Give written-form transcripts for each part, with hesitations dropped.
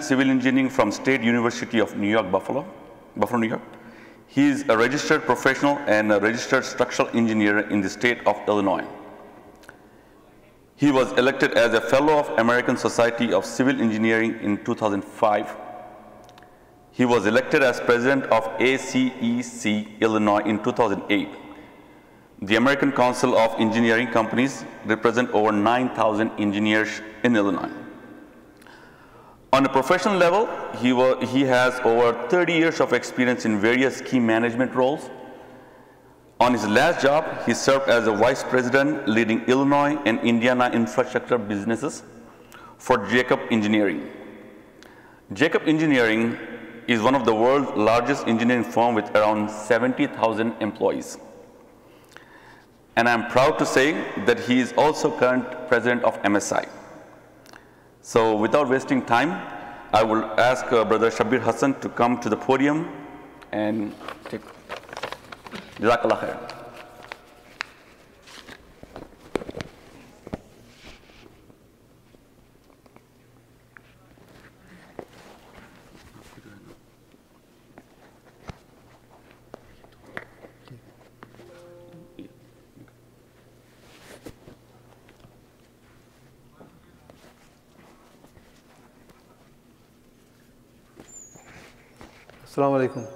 Civil Engineering from State University of New York, Buffalo, New York. He is a registered professional and a registered structural engineer in the state of Illinois. He was elected as a Fellow of American Society of Civil Engineering in 2005. He was elected as President of ACEC Illinois in 2008. The American Council of Engineering Companies represent over 9,000 engineers in Illinois. On a professional level, he has over 30 years of experience in various key management roles. On his last job, he served as a Vice President leading Illinois and Indiana infrastructure businesses for Jacob Engineering. Jacob Engineering is one of the world's largest engineering firm with around 70,000 employees. And I'm proud to say that he is also current president of MSI. So without wasting time, I will ask Brother Shabbir Hassan to come to the podium and take. Jazakallah khair. Assalamu alaikum.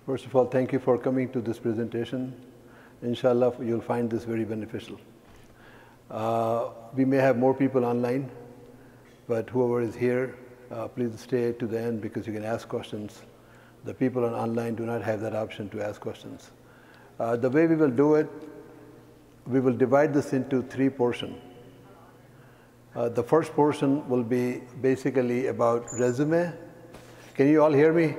First of all, thank you for coming to this presentation. Inshallah, you'll find this very beneficial. We may have more people online, but whoever is here, please stay to the end because you can ask questions. The people online do not have that option to ask questions. The way we will do it, we will divide this into 3 portions. The first portion will be basically about resume. Can you all hear me?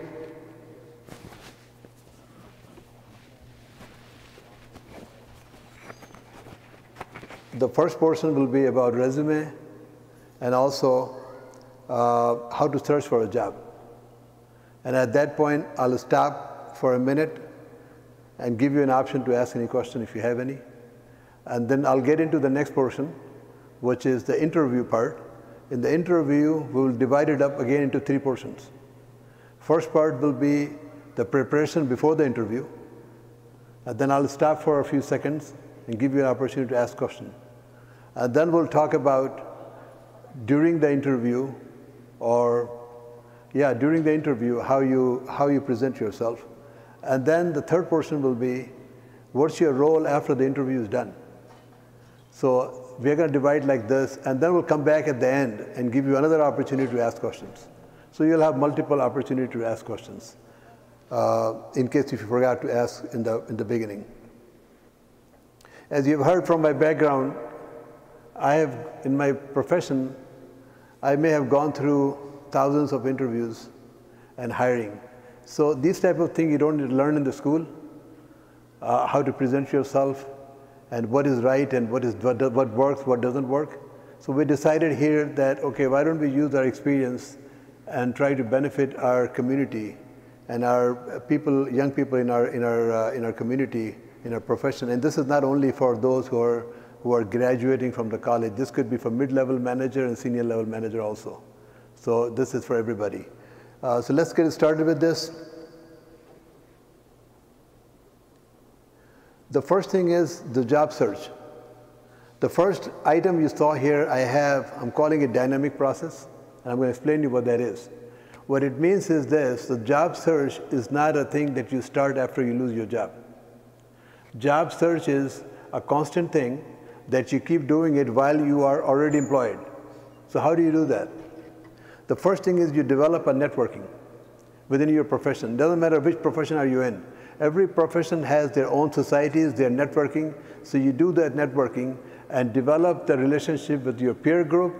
The first portion will be about resume and also how to search for a job. And at that point, I'll stop for a minute and give you an option to ask any question if you have any. And then I'll get into the next portion, which is the interview part. In the interview, we will divide it up again into 3 portions. First part will be the preparation before the interview. And then I'll stop for a few seconds and give you an opportunity to ask questions. And then we'll talk about during the interview, during the interview, how you present yourself. And then the third portion will be, what's your role after the interview is done? So we're going to divide like this, and then we'll come back at the end and give you another opportunity to ask questions. So you'll have multiple opportunities to ask questions, in case if you forgot to ask in the beginning. As you've heard from my background, in my profession, I may have gone through thousands of interviews and hiring. So these type of things you don't need to learn in the school, how to present yourself, and what is right and what works, what doesn't work. So we decided here that, okay, why don't we use our experience and try to benefit our community and our people, young people in our community, in our profession. And this is not only for those who are graduating from the college. This could be for mid-level manager and senior level manager also. So this is for everybody. So let's get started with this. The first thing is the job search. The first item you saw here, I'm calling it dynamic process, and I'm going to explain to you what that is. What it means is this: the job search is not a thing that you start after you lose your job. Job search is a constant thing that you keep doing it while you are already employed. So how do you do that? The first thing is you develop a networking within your profession. It doesn't matter which profession are you in. Every profession has their own societies, their networking. So you do that networking and develop the relationship with your peer group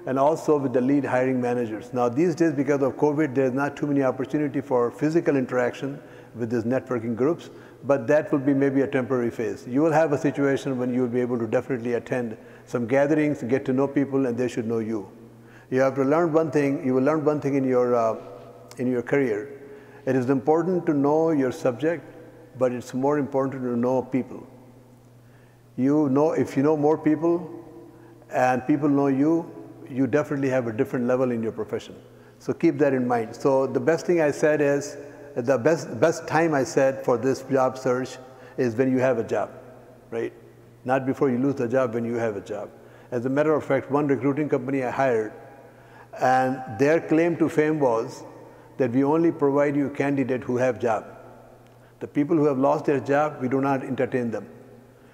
and also with the lead hiring managers. Now these days, because of COVID, there's not too many opportunity for physical interaction with these networking groups, but that will be maybe a temporary phase. You will have a situation when you will be able to definitely attend some gatherings, get to know people, and they should know you. You have to learn one thing. You will learn one thing in your career. It is important to know your subject, but it's more important to know people. You know, if you know more people and people know you, you definitely have a different level in your profession. So keep that in mind. So the best thing I said is, the best time I said for this job search is when you have a job, right? Not before you lose the job, when you have a job. As a matter of fact, one recruiting company I hired, and their claim to fame was that we only provide you a candidate who have job. The people who have lost their job, we do not entertain them.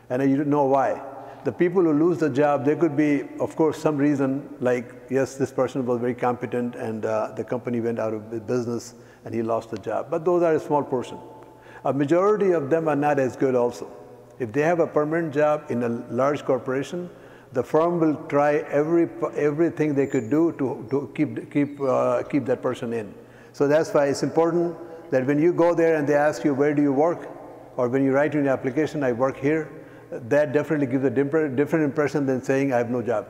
And you know why. The people who lose the job, there could be, of course, some reason like, yes, this person was very competent and the company went out of business and he lost the job. But those are a small portion. A majority of them are not as good also. If they have a permanent job in a large corporation, the firm will try everything they could do to keep that person in. So that's why it's important that when you go there and they ask you, where do you work? Or when you write in your application, I work here, that definitely gives a different impression than saying I have no job,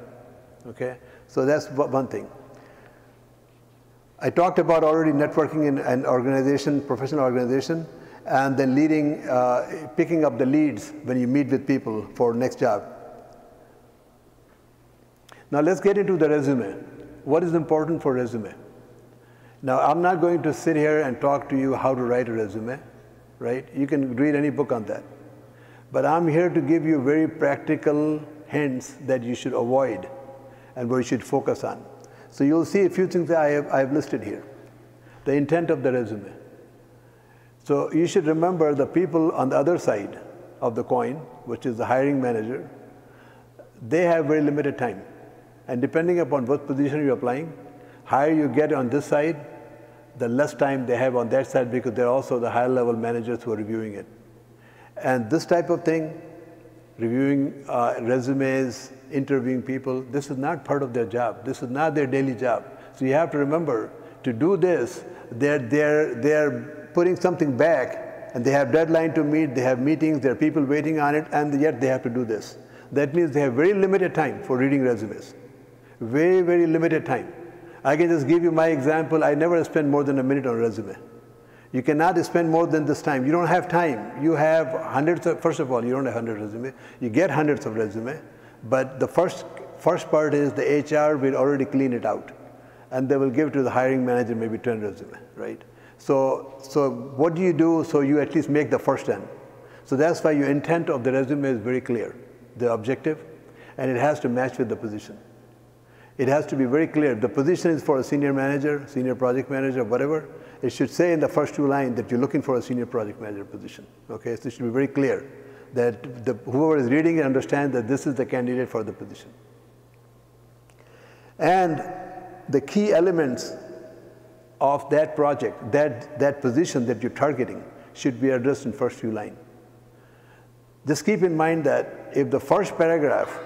okay? So that's one thing. I talked about already networking in an organization, professional organization, and then leading, picking up the leads when you meet with people for next job. Now let's get into the resume. What is important for resume? Now I'm not going to sit here and talk to you how to write a resume, right? You can read any book on that. But I'm here to give you very practical hints that you should avoid and what you should focus on. So you'll see a few things that I have listed here. The intent of the resume. So you should remember the people on the other side of the coin, which is the hiring manager, they have very limited time. And depending upon what position you're applying, higher you get on this side, the less time they have on that side because they're also the higher level managers who are reviewing it. And this type of thing, reviewing resumes, interviewing people, this is not part of their job. This is not their daily job. So you have to remember, to do this, they're putting something back, and they have deadline to meet, they have meetings, there are people waiting on it, and yet they have to do this. That means they have very limited time for reading resumes. Very, very limited time. I can just give you my example. I never spend more than a minute on a resume. You cannot spend more than this time. You don't have time. You have hundreds of, first of all, you don't have 100 resumes. You get hundreds of resumes, but the first part is the HR will already clean it out. And they will give to the hiring manager maybe 10 resumes, right? So what do you do so you at least make the first 10? So that's why your intent of the resume is very clear, the objective, and it has to match with the position. It has to be very clear. The position is for a senior manager, senior project manager, whatever. It should say in the first two lines that you're looking for a senior project manager position. Okay, so it should be very clear that whoever is reading it understands that this is the candidate for the position. And the key elements of that project, that position that you're targeting, should be addressed in first few lines. Just keep in mind that if the first paragraph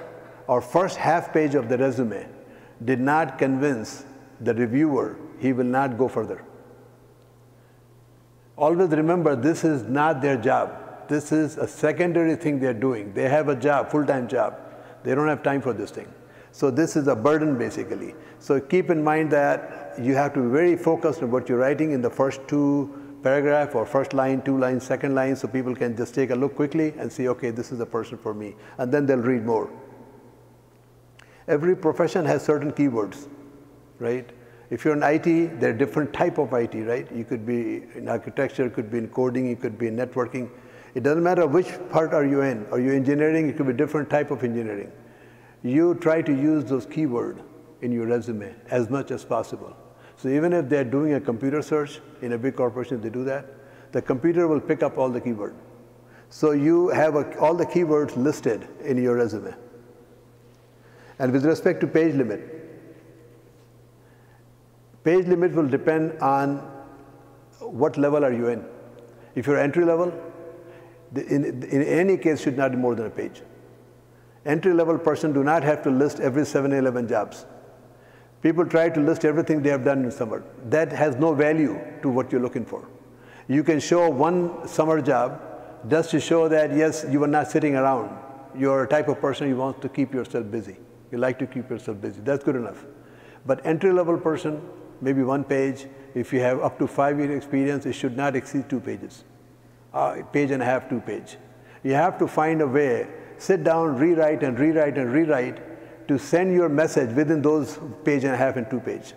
or first half page of the resume did not convince the reviewer, he will not go further. Always remember, this is not their job. This is a secondary thing they're doing. They have a job, full-time job. They don't have time for this thing. So this is a burden, basically. So keep in mind that you have to be very focused on what you're writing in the first two paragraph or first line, two lines, second line, so people can just take a look quickly and see, okay, this is the person for me. And then they'll read more. Every profession has certain keywords, right? If you're in IT, there are different type of IT, right? You could be in architecture, could be in coding, you could be in networking. It doesn't matter which part are you in. Are you engineering? It could be different type of engineering. You try to use those keywords in your resume as much as possible. So even if they're doing a computer search in a big corporation, they do that, the computer will pick up all the keywords. So you have all the keywords listed in your resume. And with respect to page limit will depend on what level are you in. If you're entry level, in any case should not be more than a page. Entry level person do not have to list every 7-Eleven jobs. People try to list everything they have done in summer. That has no value to what you're looking for. You can show one summer job just to show that, yes, you are not sitting around. You're a type of person who wants to keep yourself busy. You like to keep yourself busy. That's good enough. But entry-level person, maybe one page. If you have up to 5-year experience, it should not exceed 2 pages. Page and a half, 2 page. You have to find a way sit down, rewrite and rewrite and rewrite to send your message within those page and a half and 2 page.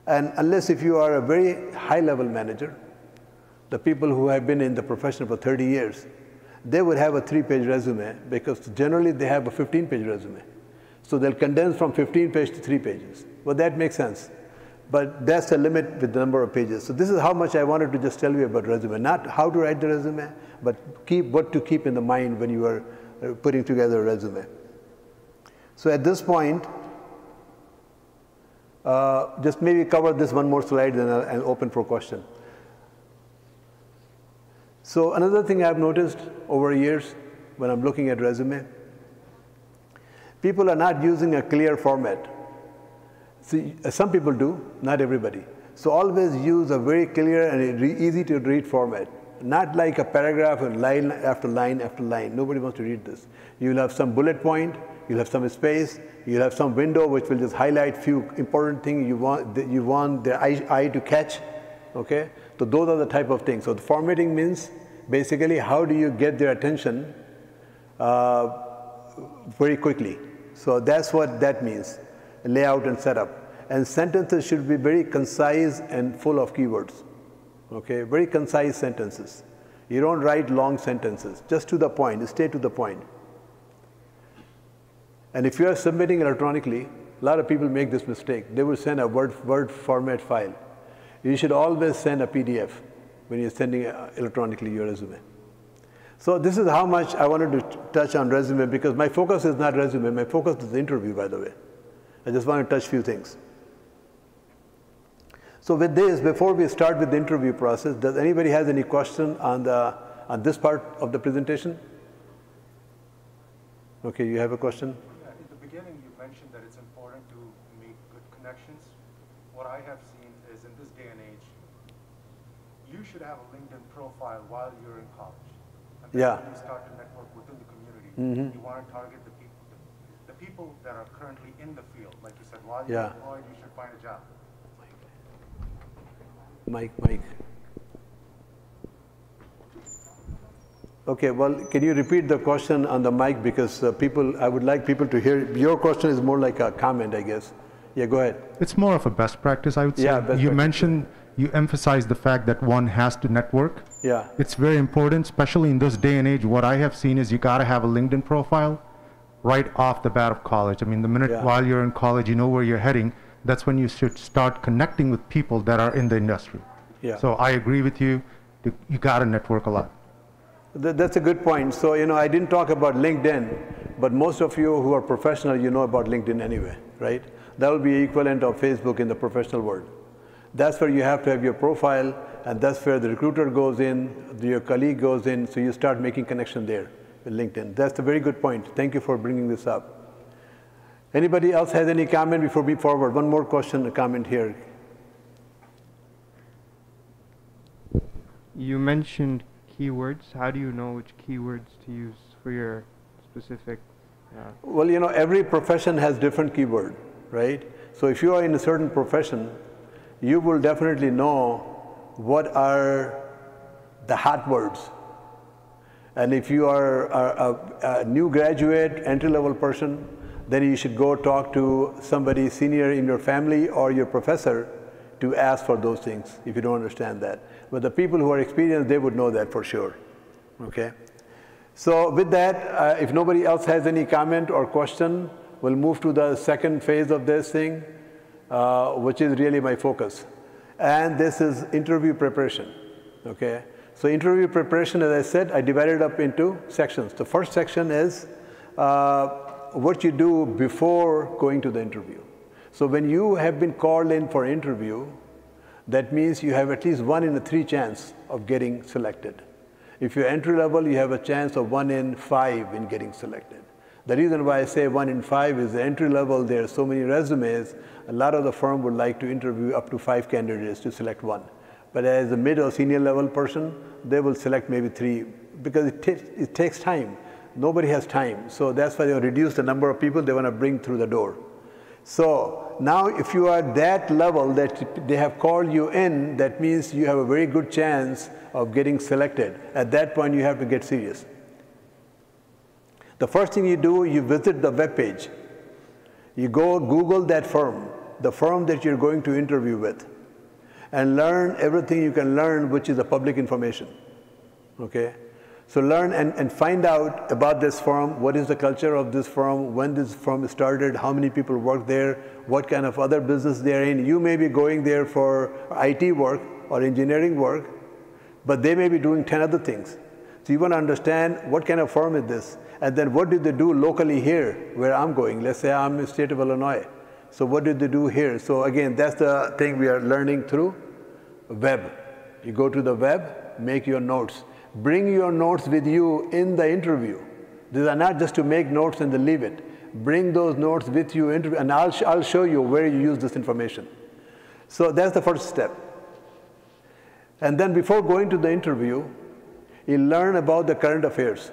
And unless if you are a very high-level manager, the people who have been in the profession for 30 years, they would have a 3-page resume because generally they have a 15-page resume. So they'll condense from 15 pages to 3 pages. Well, that makes sense. But that's the limit with the number of pages. So this is how much I wanted to just tell you about resume. Not how to write the resume, but what to keep in the mind when you are putting together a resume. So at this point, just maybe cover this one more slide and open for question. So another thing I've noticed over years when I'm looking at resume, people are not using a clear format. See, some people do, not everybody. So always use a very clear and easy to read format. Not like a paragraph and line after line after line. Nobody wants to read this. You'll have some bullet point, you'll have some space, you'll have some window which will just highlight few important things you want the eye to catch, okay? So those are the type of things. So the formatting means basically how do you get their attention very quickly. So that's what that means, layout and setup. And sentences should be very concise and full of keywords, okay? Very concise sentences. You don't write long sentences, just to the point, stay to the point. And if you are submitting electronically, a lot of people make this mistake. They will send a Word format file. You should always send a PDF when you're sending electronically your resume. So this is how much I wanted to touch on resume because my focus is not resume, my focus is the interview, by the way. I just want to touch a few things. So with this, before we start with the interview process, does anybody has any question on this part of the presentation? Okay, you have a question? Yeah, in the beginning you mentioned that it's important to make good connections. What I have seen is in this day and age, you should have a LinkedIn profile while you're in college. And then when you start to network within the community, you want to target the people that are currently in the field. Like you said, while you're employed, you should find a job. Mike. Okay, well, can you repeat the question on the mic because I would like people to hear. Your question is more like a comment, I guess. Yeah, go ahead. It's more of a best practice, I would say. Yeah, you mentioned, you emphasize the fact that one has to network. Yeah. It's very important, especially in this day and age. What I have seen is you got to have a LinkedIn profile right off the bat of college. I mean, the minute while you're in college, you know where you're heading. That's when you should start connecting with people that are in the industry. Yeah. So I agree with you. You got to network a lot. That's a good point. So, I didn't talk about LinkedIn, but most of you who are professional, you know about LinkedIn anyway, right? That will be equivalent of Facebook in the professional world. That's where you have to have your profile, and that's where the recruiter goes in, your colleague goes in, so you start making connection there with LinkedIn. That's a very good point. Thank you for bringing this up. Anybody else has any comment before we forward? One more question, a comment here. You mentioned keywords. How do you know which keywords to use for your specific? Well, every profession has different keyword, right? So if you are in a certain profession, you will definitely know what are the hot words. And if you are a new graduate, entry-level person, then you should go talk to somebody senior in your family or your professor to ask for those things if you don't understand that. But the people who are experienced, they would know that for sure, okay? So with that, if nobody else has any comment or question, we'll move to the second phase of this thing, which is really my focus. And this is interview preparation, okay? So interview preparation, as I said, I divided up into sections. The first section is what you do before going to the interview. So when you have been called in for interview, that means you have at least 1 in 3 chance of getting selected. If you're entry level, you have a chance of 1 in 5 in getting selected. The reason why I say 1 in 5 is the entry level, there are so many resumes, a lot of the firm would like to interview up to 5 candidates to select 1. But as a mid or senior level person, they will select maybe 3 because it takes time. Nobody has time. So that's why they reduce the number of people they want to bring through the door. So now if you are that level that they have called you in, that means you have a very good chance of getting selected. At that point, you have to get serious. The first thing you do, you visit the web page. You go Google that firm, the firm that you're going to interview with, and learn everything you can learn, which is the public information. Okay? So learn and find out about this firm, what is the culture of this firm, when this firm started, how many people work there, what kind of other business they're in. You may be going there for IT work or engineering work, but they may be doing 10 other things. So you want to understand what kind of firm is this, and then what did they do locally here where I'm going. Let's say I'm in the state of Illinois. So what did they do here? So again, that's the thing we are learning through web. You go to the web, make your notes. Bring your notes with you in the interview. These are not just to make notes and then leave it. Bring those notes with you, and I'll show you where you use this information. So that's the first step. And then before going to the interview, you learn about the current affairs.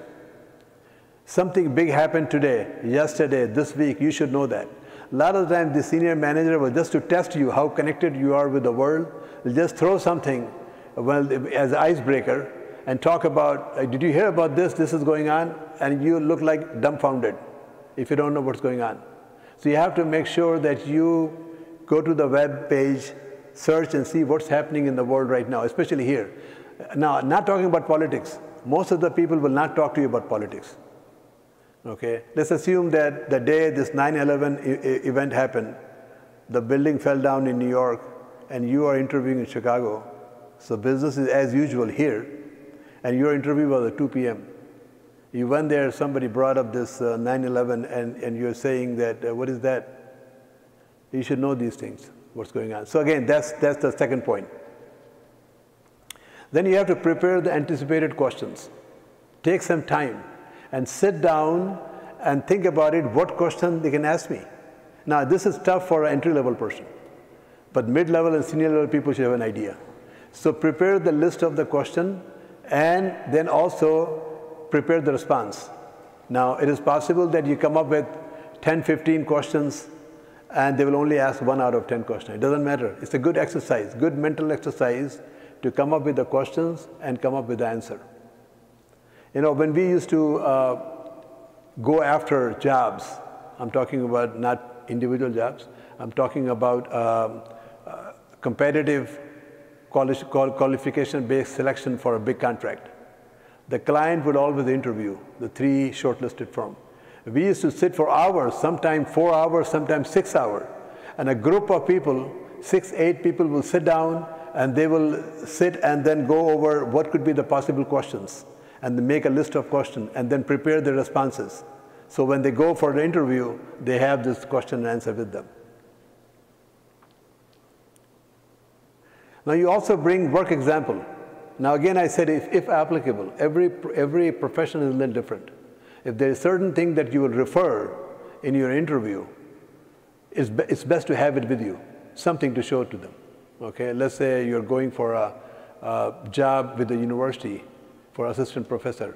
Something big happened today, yesterday, this week, you should know that. A lot of times the senior manager will just to test you how connected you are with the world, will just throw something as an icebreaker and talk about, did you hear about this, this is going on? And you look like dumbfounded if you don't know what's going on. So you have to make sure that you go to the web page, search and see what's happening in the world right now, especially here. Now, not talking about politics. Most of the people will not talk to you about politics. Okay? Let's assume that the day this 9/11 event happened, the building fell down in New York, and you are interviewing in Chicago. So business is as usual here, and your interview was at 2 p.m. You went there, somebody brought up this 9/11, and you're saying that, what is that? You should know these things, what's going on. So again, that's the second point. Then you have to prepare the anticipated questions. Take some time and sit down and think about it, what question they can ask me. Now, this is tough for an entry-level person, but mid-level and senior-level people should have an idea. So prepare the list of the question, and then also prepare the response. Now, it is possible that you come up with 10, 15 questions, and they will only ask 1 out of 10 questions. It doesn't matter. It's a good exercise, good mental exercise to come up with the questions and come up with the answer. You know, when we used to go after jobs, I'm talking about not individual jobs, I'm talking about competitive qualification-based selection for a big contract. The client would always interview the 3 shortlisted firms. We used to sit for hours, sometimes 4 hours, sometimes 6 hours. And a group of people, 6, 8 people will sit down, and they will sit and then go over what could be the possible questions, and then make a list of questions, and then prepare the responses. So when they go for the interview, they have this question and answer with them. Now you also bring work example. Now again, I said if applicable, every profession is a little different. If there is certain thing that you will refer in your interview, it's best to have it with you, something to show to them. Okay, let's say you're going for a job with the university for assistant professor,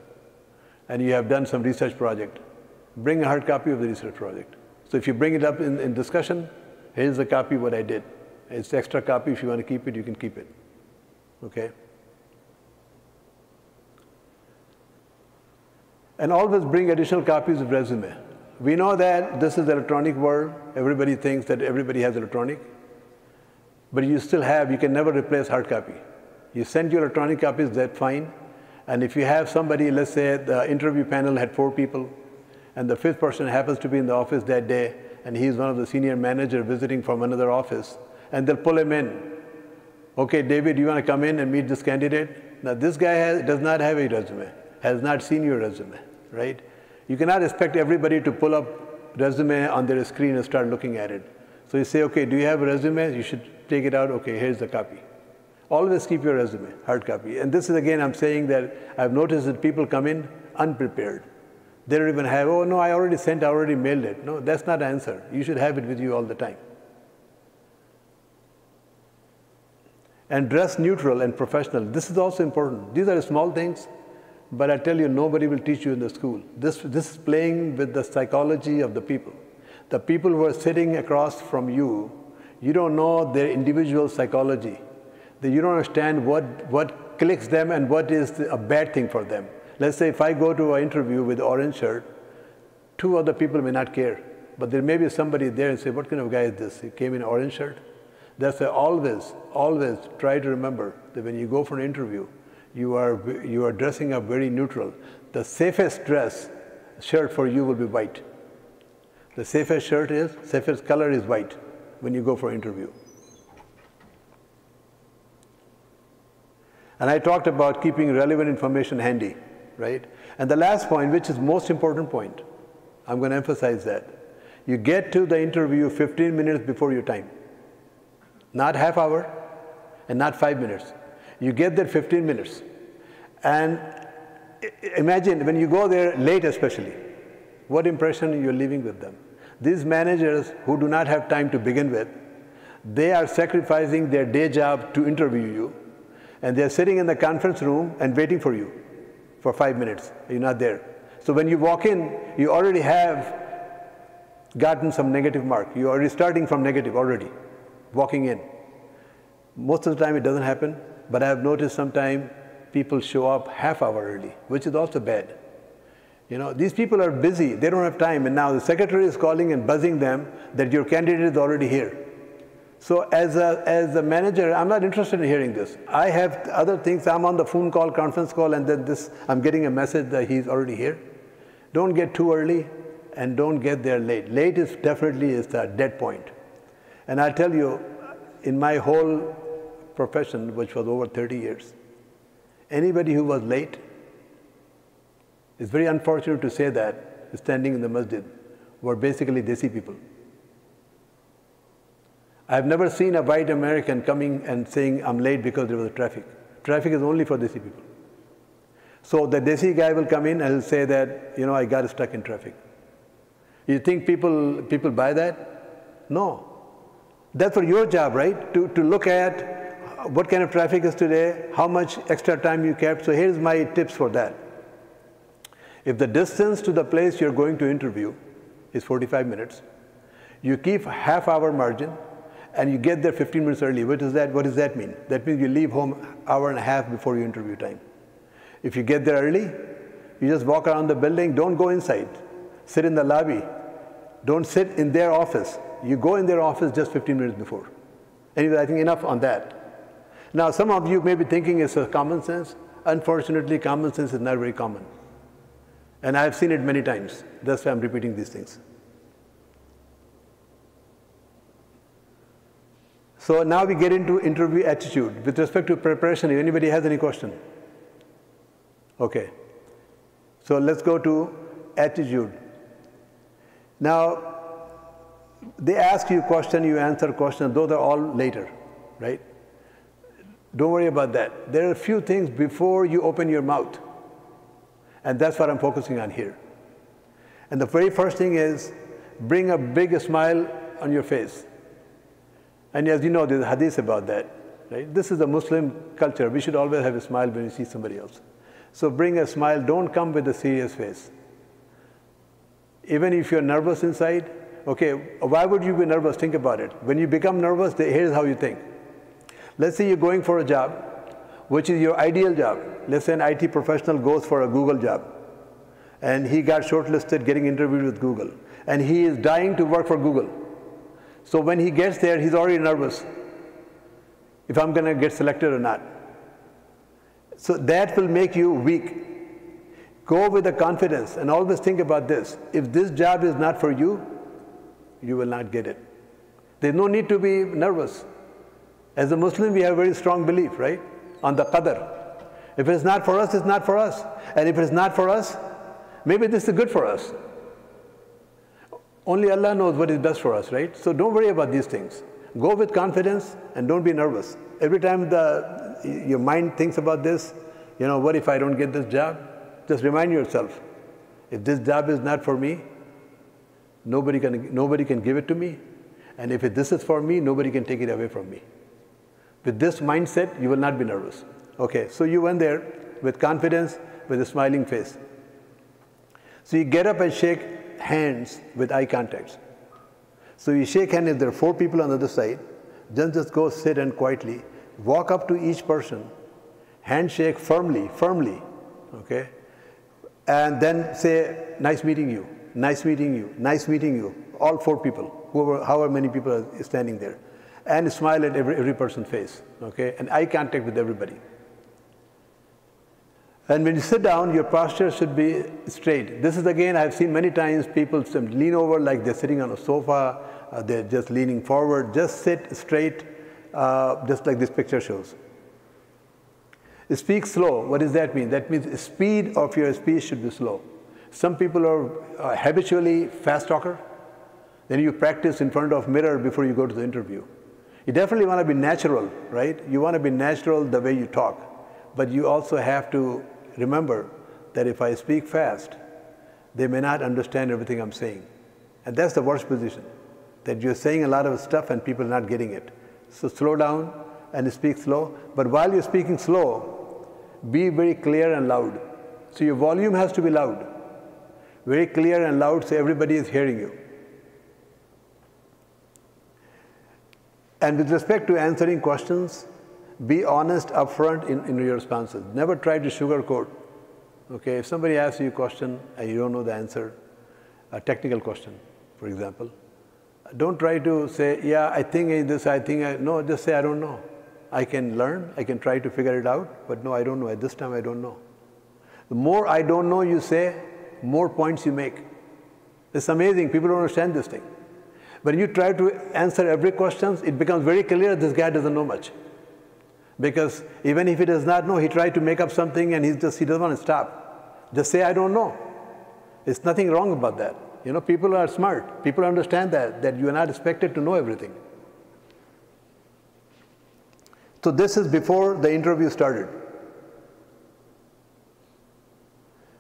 and you have done some research project. Bring a hard copy of the research project. So if you bring it up in discussion, here's the copy what I did. It's extra copy. If you want to keep it, you can keep it. Okay? And always bring additional copies of resume. We know that this is the electronic world. Everybody thinks that everybody has electronic. But you still have, you can never replace hard copy. You send your electronic copies, that's fine. And if you have somebody, let's say the interview panel had 4 people, and the 5th person happens to be in the office that day, and he's one of the senior managers visiting from another office, and they'll pull him in. Okay, David, you want to come in and meet this candidate? Now this guy does not have a resume, has not seen your resume, right? You cannot expect everybody to pull up resume on their screen and start looking at it. So you say, okay, do you have a resume? You should take it out. Okay, here's the copy. Always keep your resume, hard copy. And this is, again, I'm saying that I've noticed that people come in unprepared. They don't even have, oh, no, I already sent, I already mailed it. No, that's not the answer. You should have it with you all the time. And dress neutral and professional. This is also important. These are small things, but I tell you, nobody will teach you in the school. This is playing with the psychology of the people. The people who are sitting across from you, you don't know their individual psychology. You don't understand what clicks them and what is a bad thing for them. Let's say if I go to an interview with orange shirt, Two other people may not care, but there may be somebody there and say, what kind of guy is this? He came in an orange shirt. That's why always try to remember that when you go for an interview, you are dressing up very neutral. The safest shirt for you will be white. The safest color is white when you go for an interview. And I talked about keeping relevant information handy, right? And the last point, which is most important point, I'm going to emphasize that. You get to the interview 15 minutes before your time. Not half hour and not 5 minutes. You get there 15 minutes. And imagine when you go there late especially, what impression you're leaving with them. These managers who do not have time to begin with, they are sacrificing their day job to interview you. And they're sitting in the conference room and waiting for you for 5 minutes. You're not there. So when you walk in, you already have gotten some negative mark. You're already starting from negative already, walking in. Most of the time it doesn't happen, but I have noticed sometimes people show up half hour early, which is also bad. You know, these people are busy, they don't have time, and now the secretary is calling and buzzing them that your candidate is already here. So as a manager, I'm not interested in hearing this. I have other things. I'm on the phone call, conference call, and then I'm getting a message that he's already here. Don't get too early and don't get there late. Late is definitely the dead point. And I tell you, in my whole profession, which was over 30 years, anybody who was late, it's very unfortunate to say that, standing in the masjid, were basically Desi people. I've never seen a white American coming and saying, I'm late because there was traffic. Traffic is only for Desi people. So the Desi guy will come in and he'll say that, you know, I got stuck in traffic. You think people buy that? No. That's for your job, right? To look at what kind of traffic is today, how much extra time you kept. So here's my tips for that. If the distance to the place you're going to interview is 45 minutes, you keep half-hour margin, and you get there 15 minutes early. What does that mean? That means you leave home hour and a half before your interview time. If you get there early, you just walk around the building, don't go inside. Sit in the lobby. Don't sit in their office. You go in their office just 15 minutes before. Anyway, I think enough on that. Now, some of you may be thinking it's a common sense. Unfortunately, common sense is not very common. And I've seen it many times. That's why I'm repeating these things. So now we get into interview attitude. With respect to preparation, if anybody has any question? Okay. So let's go to attitude. Now, they ask you a question, you answer question, those are all later, right? Don't worry about that. There are a few things before you open your mouth. And that's what I'm focusing on here. And the very first thing is, bring a big smile on your face. And as you know, there's a hadith about that, right? This is a Muslim culture. We should always have a smile when we see somebody else. So bring a smile. Don't come with a serious face. Even if you're nervous inside, okay, why would you be nervous? Think about it. When you become nervous, here's how you think. Let's say you're going for a job, which is your ideal job. Let's say an IT professional goes for a Google job, and he got shortlisted getting interviewed with Google, and he is dying to work for Google. So when he gets there, he's already nervous if I'm going to get selected or not. So that will make you weak. Go with the confidence and always think about this. If this job is not for you, you will not get it. There's no need to be nervous. As a Muslim, we have a very strong belief, right, on the qadar. If it's not for us, it's not for us. And if it's not for us, maybe this is good for us. Only Allah knows what is best for us, right? So don't worry about these things. Go with confidence and don't be nervous. Every time your mind thinks about this, you know, what if I don't get this job? Just remind yourself, if this job is not for me, nobody can give it to me. And if this is for me, nobody can take it away from me. With this mindset, you will not be nervous. Okay, so you went there with confidence, with a smiling face. So you get up and shake hands with eye contact. So you shake hands if there are 4 people on the other side, then just go sit and quietly, walk up to each person, handshake firmly, okay? And then say, nice meeting you. nice meeting you, nice meeting you. All 4 people, however many people are standing there. And smile at every person's face, okay? And eye contact with everybody. And when you sit down, your posture should be straight. This is, again, I've seen many times people lean over like they're sitting on a sofa, they're just leaning forward. Just sit straight, just like this picture shows. Speak slow. What does that mean? That means the speed of your speech should be slow. Some people are habitually fast talker. Then you practice in front of mirror before you go to the interview. You definitely want to be natural, right? You want to be natural the way you talk. But you also have to remember that if I speak fast, they may not understand everything I'm saying. And that's the worst position, that you're saying a lot of stuff and people are not getting it. So slow down and speak slow. But while you're speaking slow, be very clear and loud. So your volume has to be loud. Very clear and loud so everybody is hearing you. And with respect to answering questions, be honest upfront in your responses. Never try to sugarcoat. Okay, if somebody asks you a question and you don't know the answer, a technical question, for example, don't try to say, yeah, I think this, no, just say, I don't know. I can learn, I can try to figure it out, but no, I don't know. At this time, I don't know. The more I don't know you say, more points you make. It's amazing, people don't understand this thing. When you try to answer every question, it becomes very clear this guy doesn't know much. Because even if he does not know, he tried to make up something and he doesn't want to stop. Just say, I don't know. There's nothing wrong about that. You know, people are smart. People understand that you are not expected to know everything. So this is before the interview started.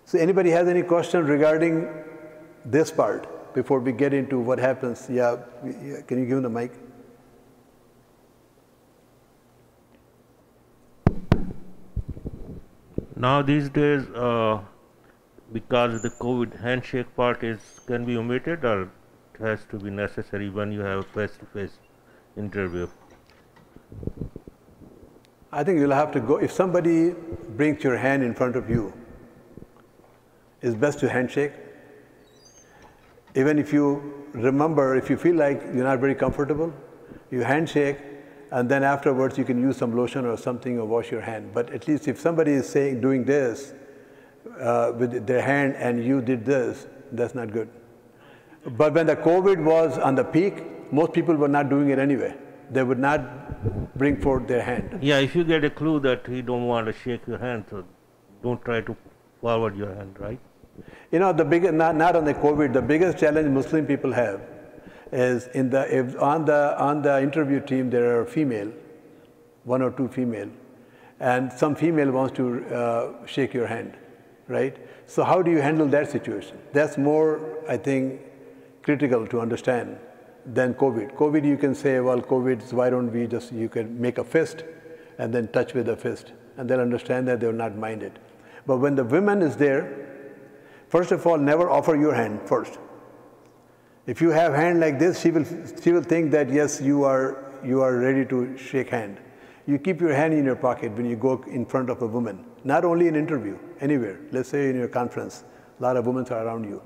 So anybody has any questions regarding this part before we get into what happens? Yeah, can you give him the mic? Now these days, because the COVID handshake part can be omitted, or it has to be necessary when you have a face-to-face interview? I think you'll have to go. If somebody brings your hand in front of you, it's best to handshake. Even if you remember, if you feel like you're not very comfortable, you handshake, and then afterwards you can use some lotion or something or wash your hand. But at least if somebody is doing this with their hand and you did this, that's not good. But when the COVID was on the peak, most people were not doing it anyway. They would not bring forth their hand. Yeah, if you get a clue that he don't want to shake your hand, so don't try to forward your hand, right? You know, not on the COVID, the biggest challenge Muslim people have is on the interview team there are female, 1 or 2 female, and some female wants to shake your hand, right? So how do you handle that situation? That's more, I think, critical to understand than COVID. COVID, you can say, well, COVID, why don't we you can make a fist and then touch with a fist, and they'll understand that they will not mind it. But when the woman is there, first of all, never offer your hand first. If you have hand like this, she will think that yes, you are ready to shake hand. You keep your hand in your pocket when you go in front of a woman. Not only in interview, anywhere. Let's say in your conference, a lot of women are around you.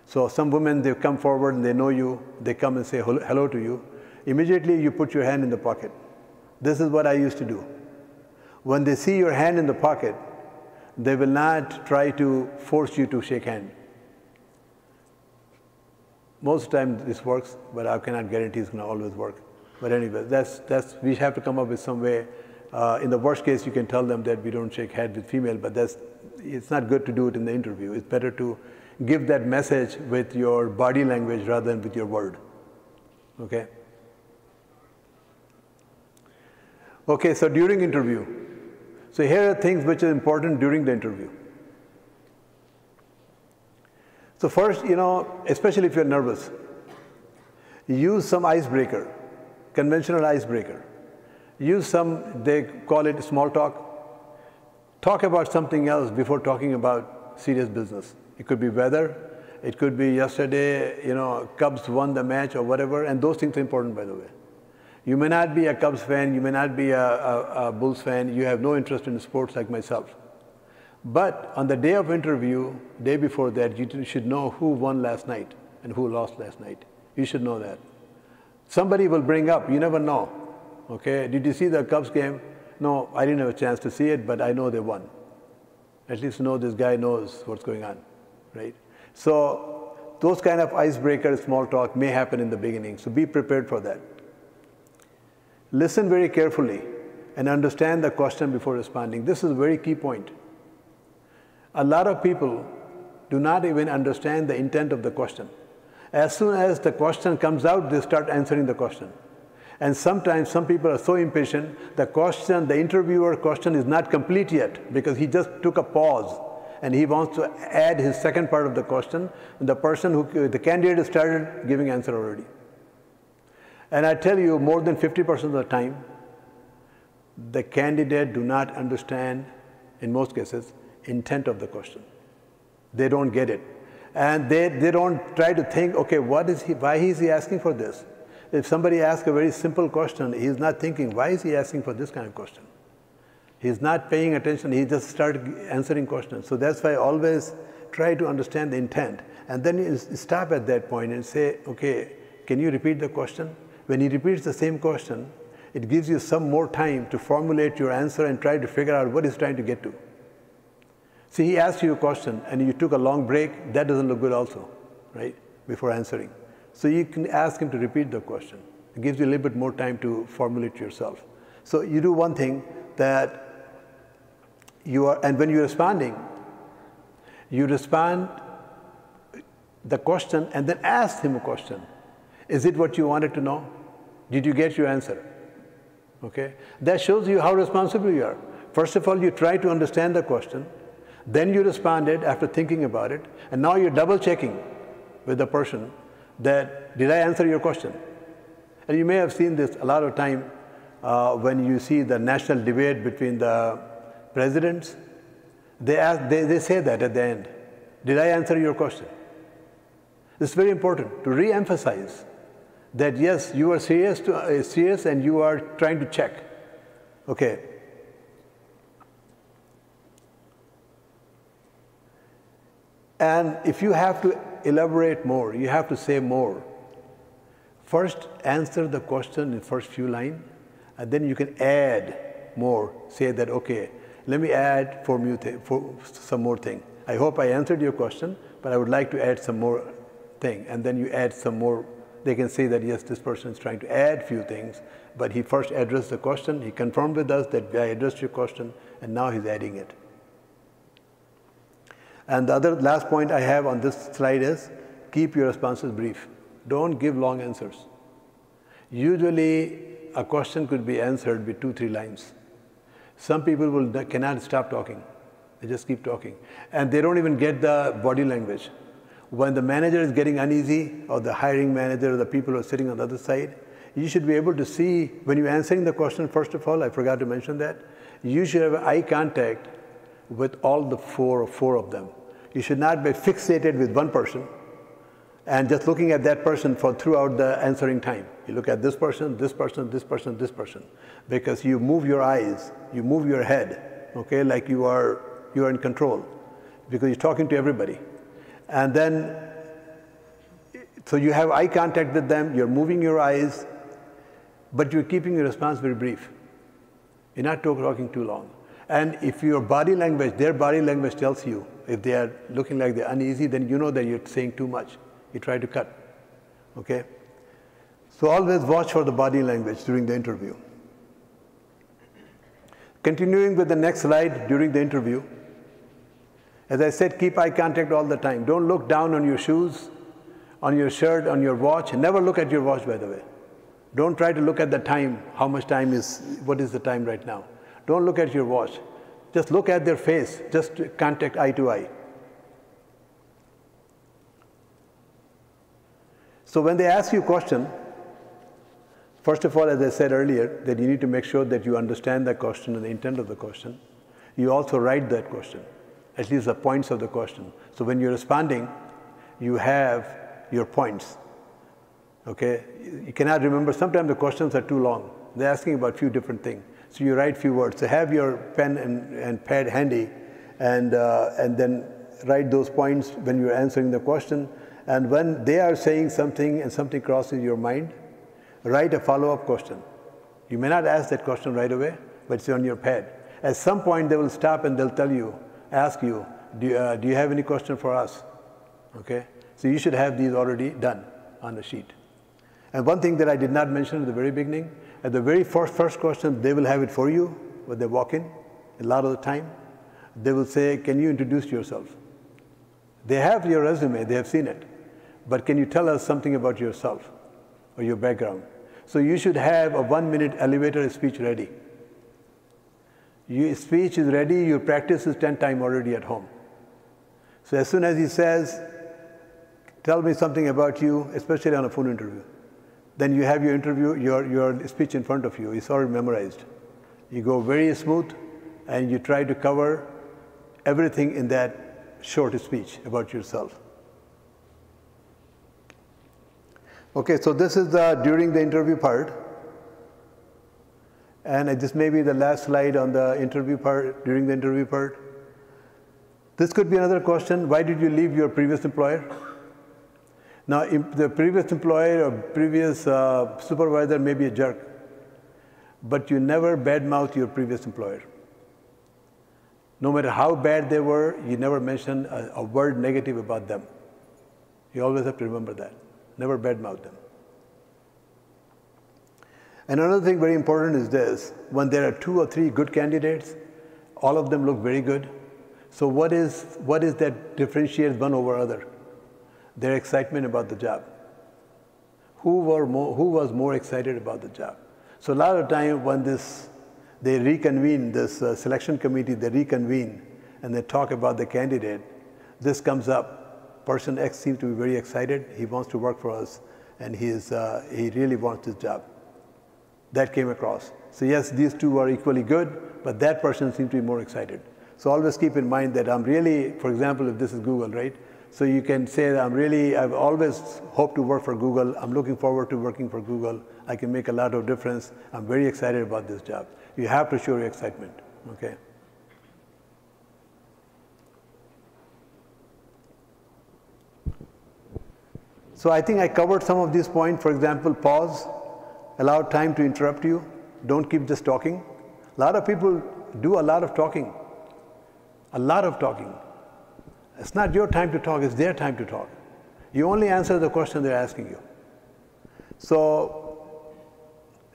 So some women, they come forward and they know you. They come and say hello to you. Immediately you put your hand in the pocket. This is what I used to do. When they see your hand in the pocket, they will not try to force you to shake hand. Most of the time this works, but I cannot guarantee it's going to always work. But anyway, we have to come up with some way. In the worst case, you can tell them that we don't shake hands with female, but it's not good to do it in the interview. It's better to give that message with your body language rather than with your word. Okay? Okay, so during interview. So here are things which are important during the interview. So first, especially if you're nervous, use some icebreaker, conventional icebreaker. Use some, they call it small talk. Talk about something else before talking about serious business. It could be weather, it could be yesterday, Cubs won the match or whatever, and those things are important, by the way. You may not be a Cubs fan, you may not be a Bulls fan, you have no interest in sports like myself. But on the day of interview, day before that, you should know who won last night and who lost last night. You should know that. Somebody will bring up, you never know. Okay, did you see the Cubs game? No, I didn't have a chance to see it, but I know they won. At least know this guy knows what's going on, right? So those kind of icebreakers, small talk may happen in the beginning, so be prepared for that. Listen very carefully and understand the question before responding. This is a very key point. A lot of people do not even understand the intent of the question. As soon as the question comes out, they start answering the question. And sometimes some people are so impatient, the interviewer question is not complete yet because he just took a pause and he wants to add his second part of the question. And the candidate started giving answer already. And I tell you, more than 50% of the time, the candidate do not understand, in most cases, intent of the question. They don't get it. And they don't try to think, okay, why is he asking for this? If somebody asks a very simple question, he's not thinking, why is he asking for this kind of question? He's not paying attention, he just started answering questions. So that's why I always try to understand the intent. And then you stop at that point and say, okay, can you repeat the question? When he repeats the same question, it gives you some more time to formulate your answer and try to figure out what he's trying to get to. See, he asked you a question and you took a long break, that doesn't look good also, right, before answering. So you can ask him to repeat the question. It gives you a little bit more time to formulate yourself. So you do one thing that and when you're responding, you respond the question and then ask him a question. Is it what you wanted to know? Did you get your answer? Okay? That shows you how responsible you are. First of all, you try to understand the question. Then you responded after thinking about it. And now you're double checking with the person that, did I answer your question? And you may have seen this a lot of time when you see the national debate between the presidents. They say that at the end. Did I answer your question? It's very important to re-emphasize that yes, you are serious and you are trying to check. Okay. And if you have to elaborate more, you have to say more. First, answer the question in the first few lines, and then you can add more. Say that, okay, let me add for some more thing. I hope I answered your question, but I would like to add some more thing. And then you add some more. They can say that, yes, this person is trying to add few things, but he first addressed the question. He confirmed with us that I addressed your question, and now he's adding it. And the other last point I have on this slide is keep your responses brief. Don't give long answers. Usually, a question could be answered with 2-3 lines. Some people cannot stop talking. They just keep talking. And they don't even get the body language. When the manager is getting uneasy, or the hiring manager, or the people who are sitting on the other side, you should be able to see, when you're answering the question, first of all, I forgot to mention that, you should have eye contact with all the four of them. You should not be fixated with one person and just looking at that person throughout the answering time. You look at this person, this person, this person, this person, because you move your eyes, you move your head, okay, like you are in control, because you're talking to everybody. And then, so you have eye contact with them, you're moving your eyes, but you're keeping your response very brief. You're not talking too long. And if your body language, their body language tells you, if they are looking like they're uneasy, then you know that you're saying too much. You try to cut, okay? So always watch for the body language during the interview. Continuing with the next slide during the interview, as I said, keep eye contact all the time. Don't look down on your shoes, on your shirt, on your watch. Never look at your watch, by the way. Don't try to look at the time, how much time is, what is the time right now. Don't look at your watch. Just look at their face, just contact eye to eye. So when they ask you a question, first of all, as I said earlier, that you need to make sure that you understand the question and the intent of the question. You also write that question, at least the points of the question. So when you're responding, you have your points, okay? You cannot remember, sometimes the questions are too long. They're asking about a few different things. So you write few words. So have your pen and pad handy and then write those points when you're answering the question. And when they are saying something and something crosses your mind, write a follow-up question. You may not ask that question right away, but it's on your pad. At some point, they will stop and they'll tell you, ask you, do you have any question for us? Okay? So you should have these already done on the sheet. And one thing that I did not mention at the very beginning, at the very first question, they will have it for you when they walk in. A lot of the time, they will say, can you introduce yourself? They have your resume, they have seen it. But can you tell us something about yourself or your background? So you should have a 1-minute elevator speech ready. Your speech is ready, your practice is 10 times already at home. So as soon as he says, tell me something about you, especially on a phone interview, then you have your interview, your speech in front of you. It's already memorized. You go very smooth and you try to cover everything in that short speech about yourself. Okay, so this is during the interview part. And this may be the last slide on the interview part, during the interview part. This could be another question. Why did you leave your previous employer? Now, the previous employer or previous supervisor may be a jerk, but you never badmouth your previous employer. No matter how bad they were, you never mention a word negative about them. You always have to remember that. Never badmouth them. And another thing very important is this. When there are 2 or 3 good candidates, all of them look very good. So what is that differentiates one over other? Their excitement about the job. Who was more excited about the job? So a lot of time when they reconvene, this selection committee, they reconvene and they talk about the candidate, this comes up. Person X seems to be very excited. He wants to work for us and he really wants this job. That came across. So yes, these 2 are equally good, but that person seems to be more excited. So always keep in mind that I'm really, for example, if this is Google, right? So you can say that I've always hoped to work for Google. I'm looking forward to working for Google. I can make a lot of difference. I'm very excited about this job. You have to show your excitement, okay? So I think I covered some of these points. For example, pause, allow time to interrupt you. Don't keep just talking. A lot of people do a lot of talking. A lot of talking. It's not your time to talk, it's their time to talk. You only answer the question they're asking you. So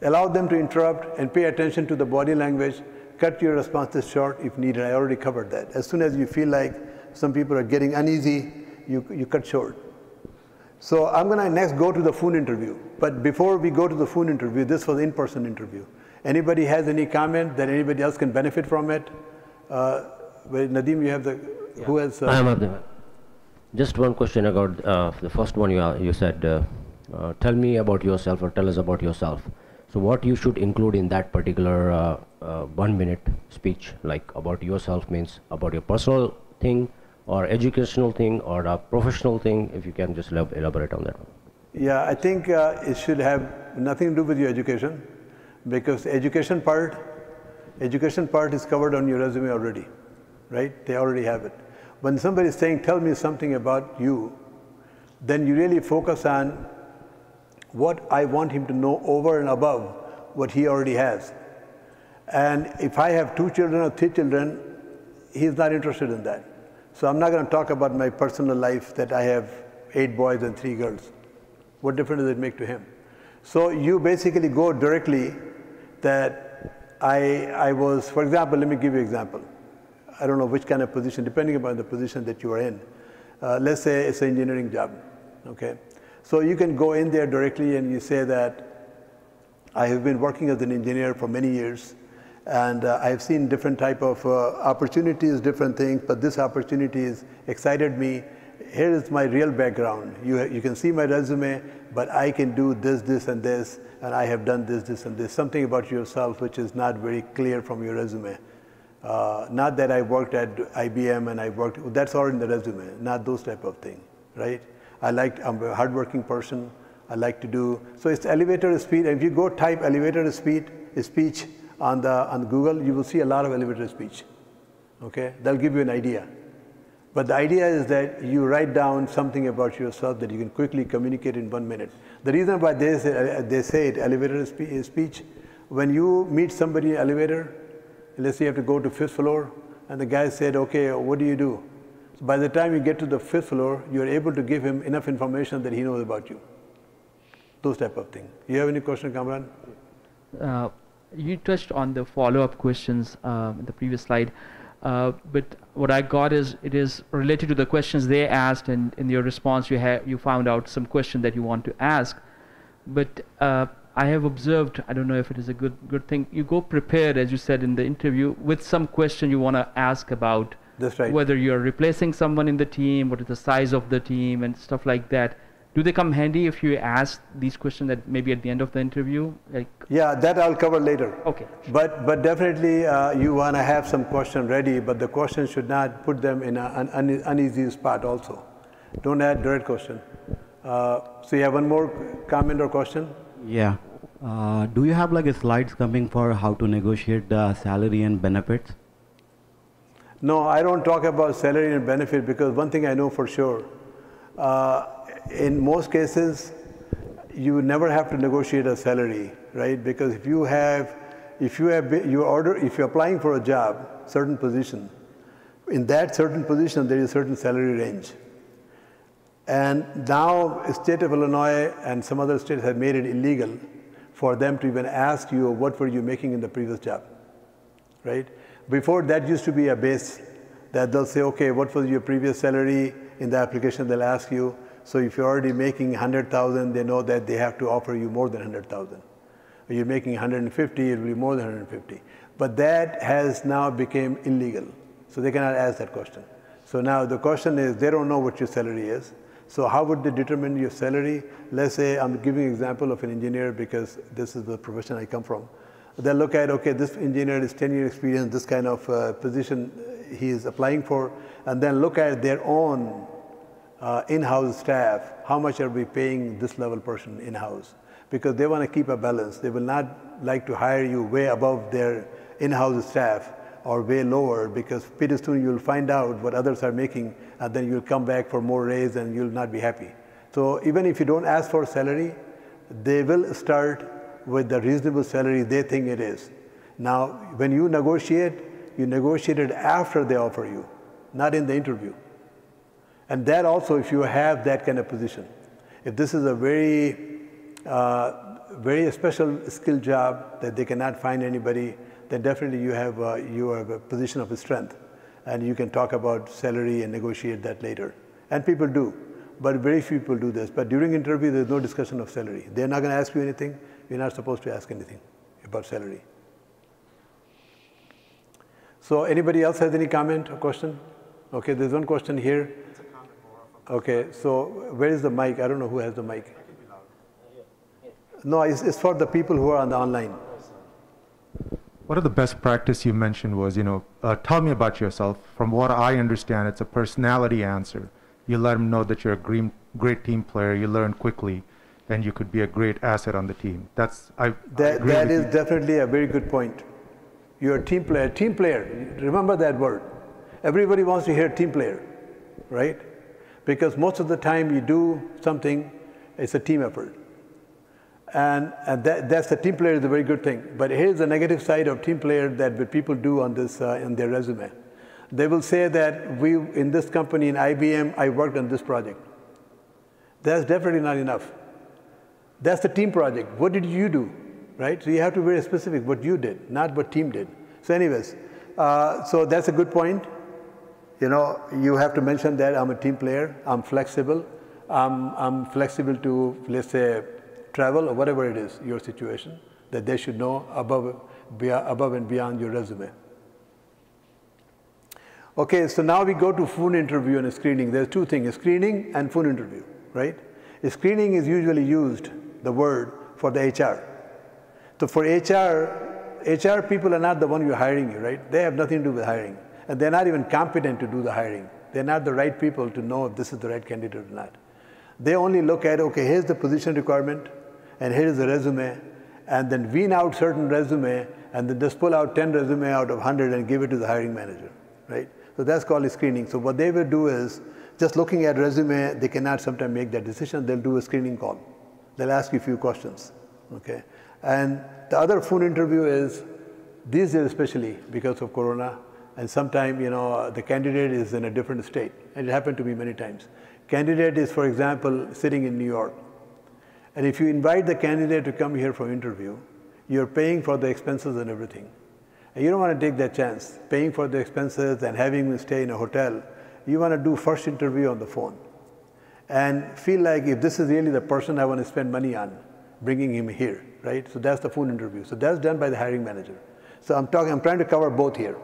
allow them to interrupt and pay attention to the body language. Cut your responses short if needed. I already covered that. As soon as you feel like some people are getting uneasy, you cut short. So I'm going to next go to the phone interview. But before we go to the phone interview, this was in-person interview. Anybody has any comment that anybody else can benefit from it? Nadeem, you have the... Yeah. Who has... I am Abdul. Just one question about the first one you said, tell me about yourself or tell us about yourself. So what you should include in that particular 1-minute speech, like about yourself means about your personal thing or educational thing or a professional thing, if you can just elaborate on that one. Yeah, I think it should have nothing to do with your education because education part is covered on your resume already, right? They already have it. When somebody is saying, tell me something about you, then you really focus on what I want him to know over and above what he already has. And if I have 2 children or 3 children, he's not interested in that. So I'm not going to talk about my personal life that I have 8 boys and 3 girls. What difference does it make to him? So you basically go directly that I was, for example, let me give you an example. I don't know which kind of position, depending upon the position that you are in. Let's say it's an engineering job, okay? So you can go in there directly and you say that I have been working as an engineer for many years and I have seen different type of opportunities, different things, but this opportunity has excited me. Here is my real background. You can see my resume, but I can do this, this, and this, and I have done this, this, and this. Something about yourself which is not very clear from your resume. Not that I worked at IBM and I worked, that's all in the resume, not those type of thing, right? I'm a hardworking person, I like to do, so it's elevator speech. If you go type elevator speech on Google, you will see a lot of elevator speech, Okay, they'll give you an idea. But the idea is that you write down something about yourself that you can quickly communicate in 1 minute. The reason why they say it, elevator speech, when you meet somebody in an elevator, let's say you have to go to 5th floor, and the guy said, okay, what do you do? So by the time you get to the 5th floor, you're able to give him enough information that he knows about you. Those type of things. You have any question, Kamran? You touched on the follow-up questions in the previous slide. But what I got is it is related to the questions they asked, and in your response you found out some question that you want to ask. But I have observed, I don't know if it is a good thing, you go prepared, as you said in the interview, with some question you want to ask about. That's right. Whether you're replacing someone in the team, what is the size of the team, and stuff like that. Do they come handy if you ask these questions that maybe at the end of the interview? Like, yeah, that I'll cover later. Okay. But definitely you want to have some question ready, but the question should not put them in an uneasy spot also. Don't add direct question. So you have one more comment or question? Yeah. Do you have like a slides coming for how to negotiate the salary and benefits? No, I don't talk about salary and benefit because one thing I know for sure. In most cases, you never have to negotiate a salary, right? Because if you're applying for a job, certain position, in that certain position there is a certain salary range. And now the state of Illinois and some other states have made it illegal for them to even ask you what were you making in the previous job, right? Before that used to be a base that they'll say, okay, what was your previous salary? In the application they'll ask you. So if you're already making 100,000, they know that they have to offer you more than 100,000. If you're making 150, it will be more than 150. But that has now become illegal. So they cannot ask that question. So now the question is, they don't know what your salary is. So how would they determine your salary? Let's say I'm giving an example of an engineer because this is the profession I come from. They'll look at, okay, this engineer is 10-year experience, this kind of position he is applying for, and then look at their own in-house staff, how much are we paying this level person in-house? Because they want to keep a balance. They will not like to hire you way above their in-house staff or way lower, because pretty soon you'll find out what others are making and then you'll come back for more raise and you'll not be happy. So even if you don't ask for salary, they will start with the reasonable salary they think it is. Now, when you negotiate it after they offer you, not in the interview. And that also, if you have that kind of position, if this is a very special skill job that they cannot find anybody, then definitely you have a position of strength, and you can talk about salary and negotiate that later. And people do, but very few people do this. But during interview, there's no discussion of salary. They're not going to ask you anything. You're not supposed to ask anything about salary. So anybody else has any comment or question? Okay, there's one question here. Okay, so where is the mic? I don't know who has the mic. No, it's for the people who are on the online. One of the best practice you mentioned was, tell me about yourself. From what I understand, it's a personality answer. You let them know that you're a great team player, you learn quickly, and you could be a great asset on the team. That is definitely a very good point. You're a team player. Team player, remember that word. Everybody wants to hear team player, right? Because most of the time you do something, it's a team effort. And that's the team player is a very good thing. But here's the negative side of team player that people do on this in their resume. They will say that in this company, in IBM, I worked on this project. That's definitely not enough. That's the team project. What did you do, right? So you have to be very specific what you did, not what team did. So anyways, so that's a good point. You have to mention that I'm a team player, I'm flexible, I'm flexible to, let's say, travel or whatever it is, your situation, that they should know above and beyond your resume. Okay, so now we go to phone interview and screening. There's two things, screening and phone interview, right? Screening is usually used, the word, for the HR. So for HR people are not the one you're hiring you, right? They have nothing to do with hiring. And they're not even competent to do the hiring. They're not the right people to know if this is the right candidate or not. They only look at, okay, here's the position requirement, and here's the resume, and then wean out certain resume, and then just pull out 10 resume out of 100 and give it to the hiring manager, right? So that's called screening. So what they will do is, just looking at resume, they cannot sometimes make that decision. They'll do a screening call. They'll ask you a few questions, okay? And the other phone interview is, these days especially because of Corona, and sometimes, you know, the candidate is in a different state. And it happened to me many times. Candidate is, for example, sitting in New York. And if you invite the candidate to come here for interview, you're paying for the expenses and everything. And you don't want to take that chance, paying for the expenses and having him stay in a hotel. You want to do first interview on the phone. And feel like if this is really the person I want to spend money on, bringing him here, right? So that's the phone interview. So that's done by the hiring manager. So I'm trying to cover both here.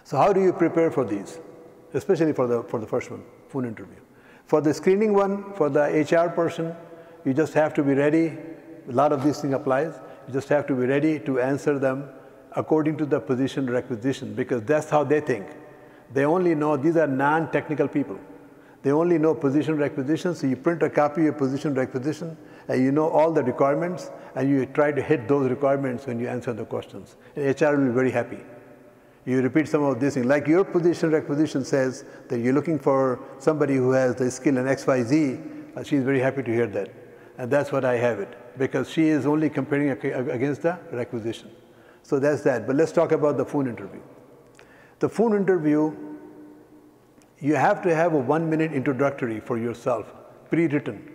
So how do you prepare for these? Especially for the first one, phone interview. For the screening one, for the HR person, you just have to be ready. A lot of these things applies. You just have to be ready to answer them according to the position requisition, because that's how they think. They only know, these are non-technical people. They only know position requisition, so you print a copy of position requisition, and you know all the requirements, and you try to hit those requirements when you answer the questions. And HR will be very happy. You repeat some of these things. Like your position requisition says that you're looking for somebody who has the skill in XYZ, she's very happy to hear that. And that's what I have it, because she is only comparing against the requisition. So that's that. But let's talk about the phone interview. The phone interview, you have to have a 1-minute introductory for yourself, pre-written,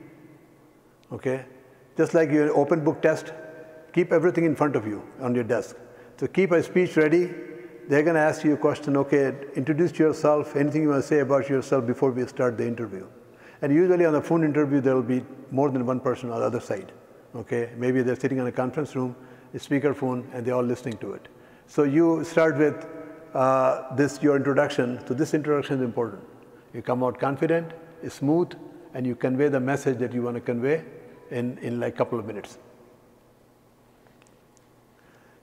okay? Just like your open book test, keep everything in front of you on your desk. So keep a speech ready. They're going to ask you a question, okay, introduce yourself, anything you want to say about yourself before we start the interview. And usually on the phone interview, there will be more than one person on the other side, okay? Maybe they're sitting in a conference room, a speaker phone, and they're all listening to it. So you start with your introduction. So this introduction is important. You come out confident, smooth, and you convey the message that you want to convey in like a couple of minutes.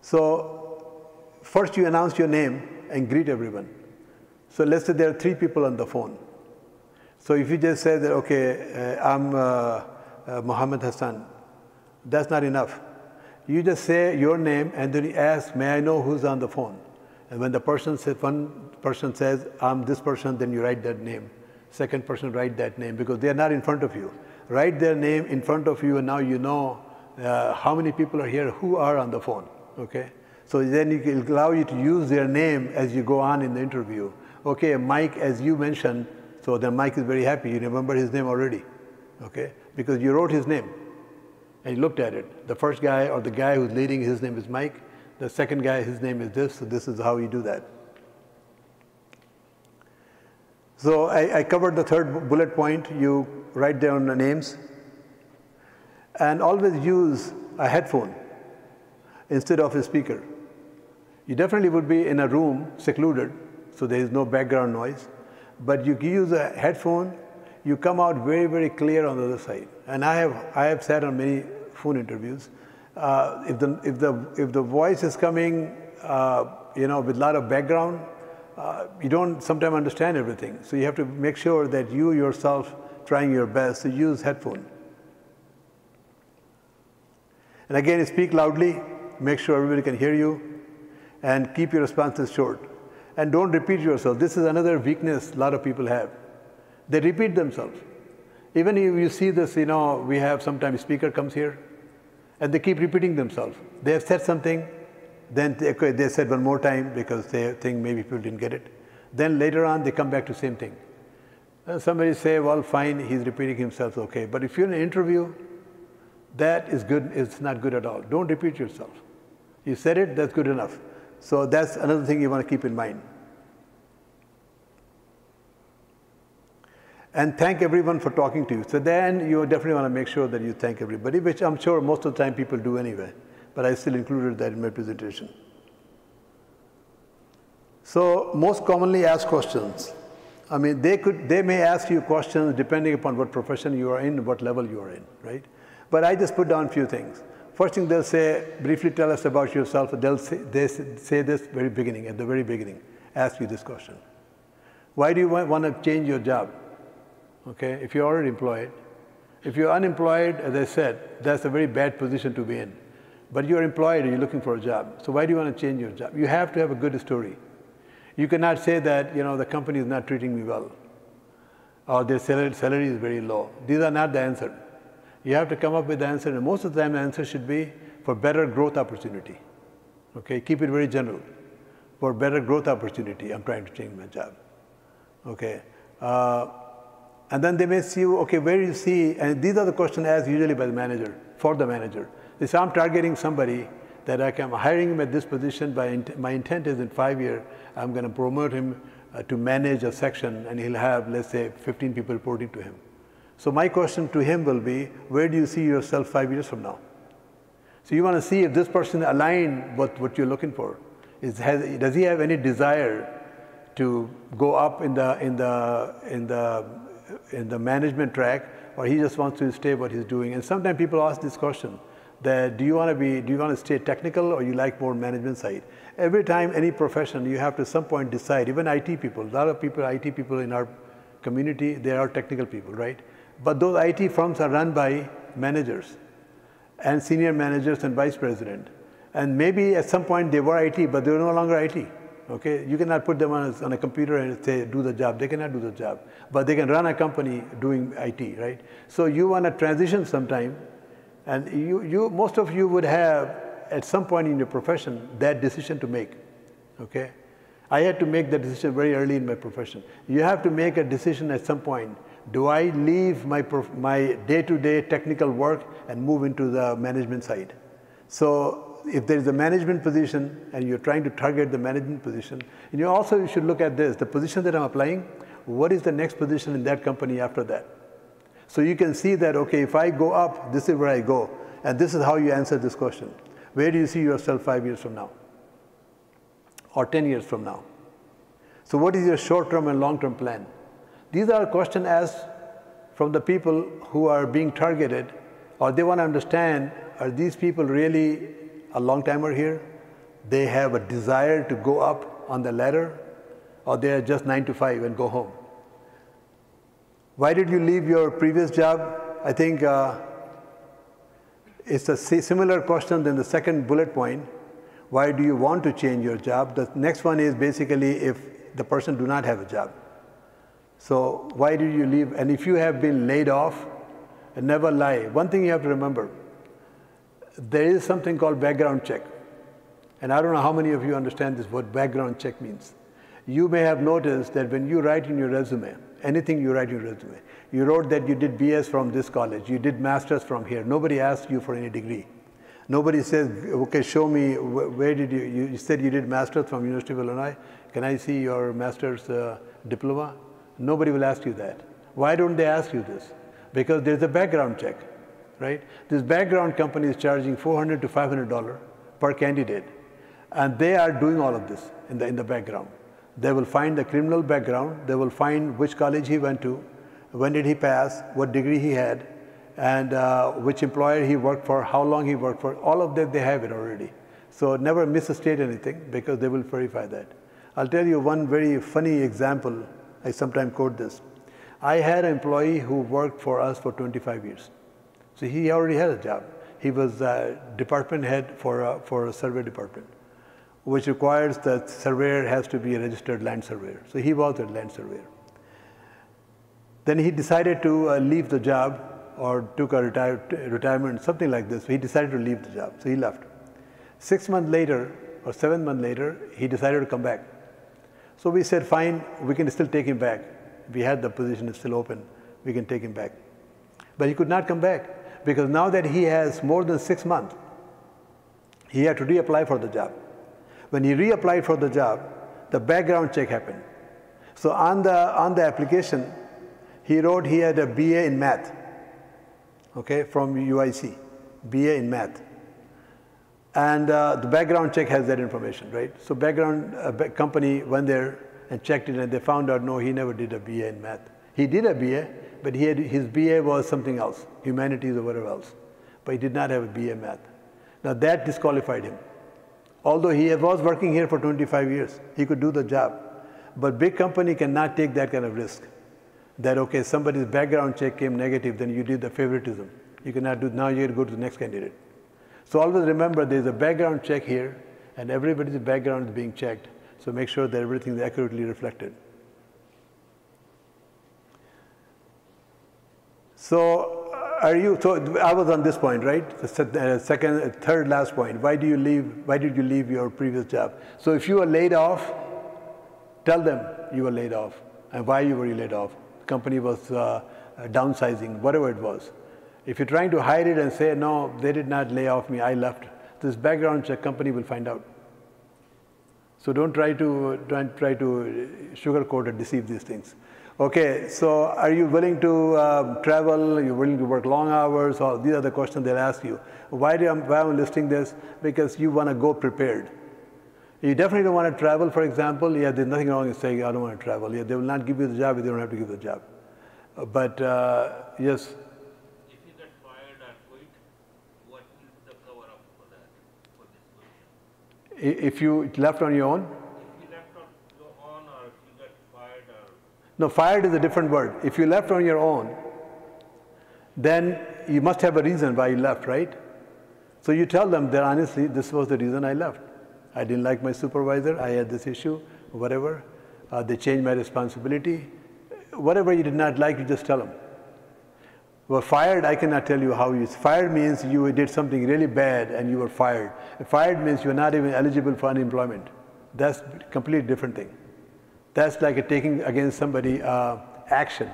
So first you announce your name and greet everyone. So let's say there are 3 people on the phone. So if you just say that, okay, I'm Mohammad Hassan, that's not enough. You just say your name and then you ask, may I know who's on the phone? And when the person says, one person says, I'm this person, then you write that name. Second person write that name, because they're not in front of you. Write their name in front of you, and now you know how many people are here who are on the phone, okay? So then it will allow you to use their name as you go on in the interview. Okay, Mike, as you mentioned, so then Mike is very happy. You remember his name already, okay? Because you wrote his name and you looked at it. The first guy or the guy who's leading, his name is Mike. The second guy, his name is this, so this is how you do that. So I covered the third bullet point. You write down the names and always use a headphone instead of a speaker. You definitely would be in a room secluded, so there is no background noise, but you use a headphone, you come out very, very clear on the other side. And I have sat on many phone interviews. If the voice is coming, you know, with a lot of background, you don't sometimes understand everything. So you have to make sure that you yourself trying your best to use headphone. And again, speak loudly, make sure everybody can hear you, and keep your responses short. And don't repeat yourself. This is another weakness a lot of people have. They repeat themselves. Even if you see this, you know, we have sometimes speaker comes here, and they keep repeating themselves. They have said something, then they said one more time because they think maybe people didn't get it. Then later on, they come back to the same thing. Somebody say, well, fine, he's repeating himself, okay. But if you're in an interview, that is good, it's not good at all. Don't repeat yourself. You said it, that's good enough. So that's another thing you want to keep in mind. And thank everyone for talking to you. So then you definitely want to make sure that you thank everybody, which I'm sure most of the time people do anyway, but I still included that in my presentation. So most commonly asked questions. I mean, they may ask you questions depending upon what profession you are in, what level you are in, right? But I just put down a few things. First thing they'll say, briefly tell us about yourself. They say this very beginning, at the very beginning, ask you this question. Why do you want to change your job? Okay, if you're already employed. If you're unemployed, as I said, that's a very bad position to be in. But you're employed and you're looking for a job. So why do you want to change your job? You have to have a good story. You cannot say that, the company is not treating me well, or their salary is very low. These are not the answer. You have to come up with the answer, and most of the time the answer should be for better growth opportunity. Okay, keep it very general. For better growth opportunity, I'm trying to change my job. Okay, and then they may see, okay, where do you see, and these are the questions asked usually by the manager, for the manager. They say, I'm targeting somebody that I'm hiring him at this position, my intent is in 5 years, I'm going to promote him to manage a section, and he'll have, let's say, 15 people reporting to him. So my question to him will be, where do you see yourself 5 years from now? So you want to see if this person aligned with what you're looking for. Does he have any desire to go up in the management track, or he just wants to stay what he's doing? And sometimes people ask this question, that do you want to stay technical, or you like more management side? Every time, any profession, you have to at some point decide. Even IT people, a lot of people, IT people in our community, they are technical people, right? But those IT firms are run by managers and senior managers and vice president. And maybe at some point they were IT, but they're no longer IT. Okay, you cannot put them on a computer and say, do the job. They cannot do the job, but they can run a company doing IT, right? So you want to transition sometime, and most of you would have, at some point in your profession, that decision to make, okay? I had to make that decision very early in my profession. You have to make a decision at some point. Do I leave my day-to-day technical work and move into the management side? So if there is a management position and you're trying to target the management position, and you should look at this, the position that I'm applying, what is the next position in that company after that? So you can see that, okay, if I go up, this is where I go. And this is how you answer this question. Where do you see yourself 5 years from now? Or 10 years from now? So what is your short-term and long-term plan? These are questions asked from the people who are being targeted, or they want to understand, are these people really a long-timer here? They have a desire to go up on the ladder, or they are just 9 to 5 and go home? Why did you leave your previous job? I think it's a similar question than the second bullet point. Why do you want to change your job? The next one is basically if the person do not have a job. So why did you leave? And if you have been laid off, and never lie. One thing you have to remember, there is something called background check. And I don't know how many of you understand this, what background check means. You may have noticed that when you write in your resume, anything you write in your resume, you wrote that you did BS from this college, you did master's from here. Nobody asked you for any degree. Nobody says, okay, show me, where did you said you did master's from University of Illinois. Can I see your master's diploma? Nobody will ask you that. Why don't they ask you this? Because there's a background check, right? This background company is charging $400 to $500 per candidate. And they are doing all of this in the background. They will find the criminal background, they will find which college he went to, when did he pass, what degree he had, and which employer he worked for, how long he worked for. All of that, they have it already. So never misstate anything, because they will verify that. I'll tell you one very funny example. I sometimes quote this. I had an employee who worked for us for 25 years. So he already had a job. He was department head for a survey department, which requires that surveyor has to be a registered land surveyor. So he was a land surveyor. Then he decided to leave the job, or took a retirement, something like this. So he decided to leave the job, so he left. 6 months later, or 7 months later, he decided to come back. So we said, fine, we can still take him back. We had the position still open, we can take him back. But he could not come back, because now that he has more than 6 months, he had to reapply for the job. When he reapplied for the job, the background check happened. So on the application, he wrote he had a BA in math, okay, from UIC, BA in math. And the background check has that information, right? So background company went there and checked it, and they found out, no, he never did a BA in math. He did a BA, but his BA was something else, humanities or whatever else. But he did not have a BA in math. Now that disqualified him. Although he was working here for 25 years, he could do the job. But big company cannot take that kind of risk. That, okay, somebody's background check came negative, then you did the favoritism. You cannot do, now you have to go to the next candidate. So always remember, there's a background check here, and everybody's background is being checked. So make sure that everything is accurately reflected. So I was on this point, right? The third last point. Why did you leave your previous job? So if you were laid off, tell them you were laid off and why you were laid off. The company was downsizing, whatever it was. If you're trying to hide it and say, no, they did not lay off me, I left, this background check company will find out. So don't try to sugarcoat or deceive these things. Okay, so are you willing to travel? Are you willing to work long hours? Or these are the questions they'll ask you. Why am I listing this? Because you want to go prepared. You definitely don't want to travel, for example. Yeah, there's nothing wrong in saying, I don't want to travel. Yeah, they will not give you the job if they don't have to give the job. But yes. If you get fired or quit, what is the cover up for that, for this position? If you left on your own? If you left on your own or if you get fired or... No, fired is a different word. If you left on your own, then you must have a reason why you left, right? So you tell them that honestly, this was the reason I left. I didn't like my supervisor, I had this issue, whatever. They changed my responsibility. Whatever you did not like, you just tell them. Well, fired, I cannot tell you how you... Fired means you did something really bad and you were fired. Fired means you're not even eligible for unemployment. That's a completely different thing. That's like taking against somebody action.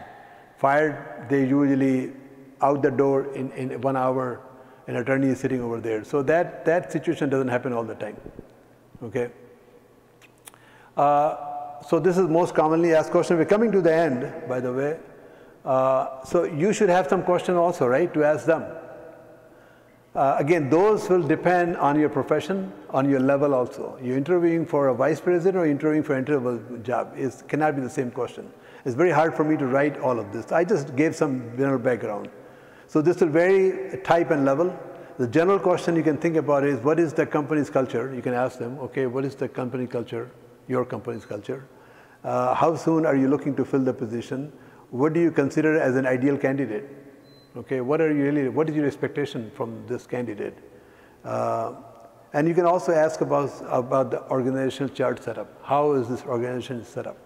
Fired, they usually out the door in 1 hour, an attorney is sitting over there. So that situation doesn't happen all the time. Okay. So this is most commonly asked question. We're coming to the end, by the way. So you should have some question also, right, to ask them. Again, those will depend on your profession, on your level also. You're interviewing for a vice president or interviewing for an entry-level job. It cannot be the same question. It's very hard for me to write all of this. I just gave some general background. So this will vary type and level. The general question you can think about is, what is the company's culture? You can ask them, okay, what is the company culture, your company's culture? How soon are you looking to fill the position? What do you consider as an ideal candidate? Okay, what is your expectation from this candidate? And you can also ask about the organizational chart setup. How is this organization set up?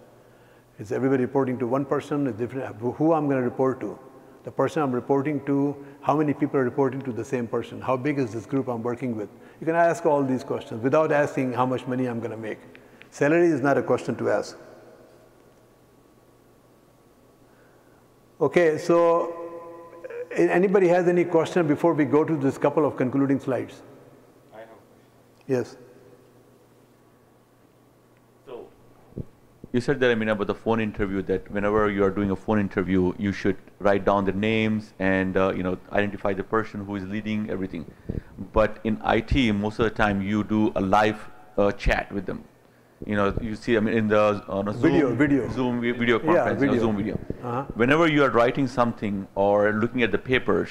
Is everybody reporting to one person? Is different? Who I'm going to report to? The person I'm reporting to, how many people are reporting to the same person? How big is this group I'm working with? You can ask all these questions without asking how much money I'm going to make. Salary is not a question to ask. Okay, so anybody has any question before we go to this couple of concluding slides? I have a question. Yes. So you said that, about the phone interview, that whenever you are doing a phone interview, you should write down the names and identify the person who is leading everything. But in IT, most of the time you do a live chat with them. You see, in the on a Zoom video conference, yeah, Zoom video. Whenever you are writing something or looking at the papers,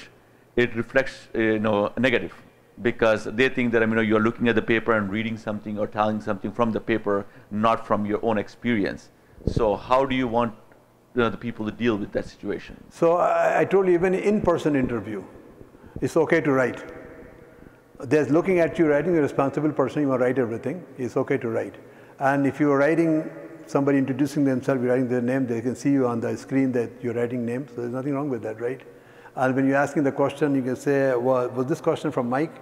it reflects, negative, because they think that you are looking at the paper and reading something or telling something from the paper, not from your own experience. So how do you want the people to deal with that situation? So I told you, even in-person interview, it's okay to write. There's looking at you writing, a responsible person, you want to write everything. It's okay to write. And if you're writing, somebody introducing themselves, you're writing their name, they can see you on the screen that you're writing names. So there's nothing wrong with that, right? And when you're asking the question, you can say, well, was this question from Mike?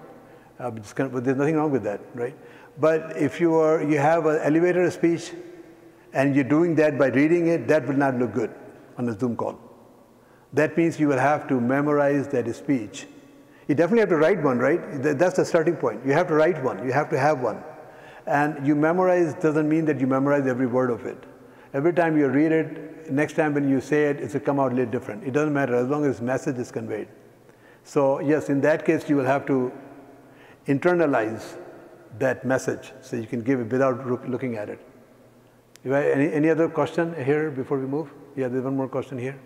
But there's nothing wrong with that, right? But if you have an elevator speech and you're doing that by reading it, that will not look good on a Zoom call. That means you will have to memorize that speech. You definitely have to write one, right? That's the starting point. You have to write one. You have to have one. And you memorize doesn't mean that you memorize every word of it. Every time you read it, next time when you say it, it will come out a little different. It doesn't matter as long as message is conveyed. So yes, in that case, you will have to internalize that message so you can give it without looking at it. Any other question here before we move? Yeah, there's one more question here.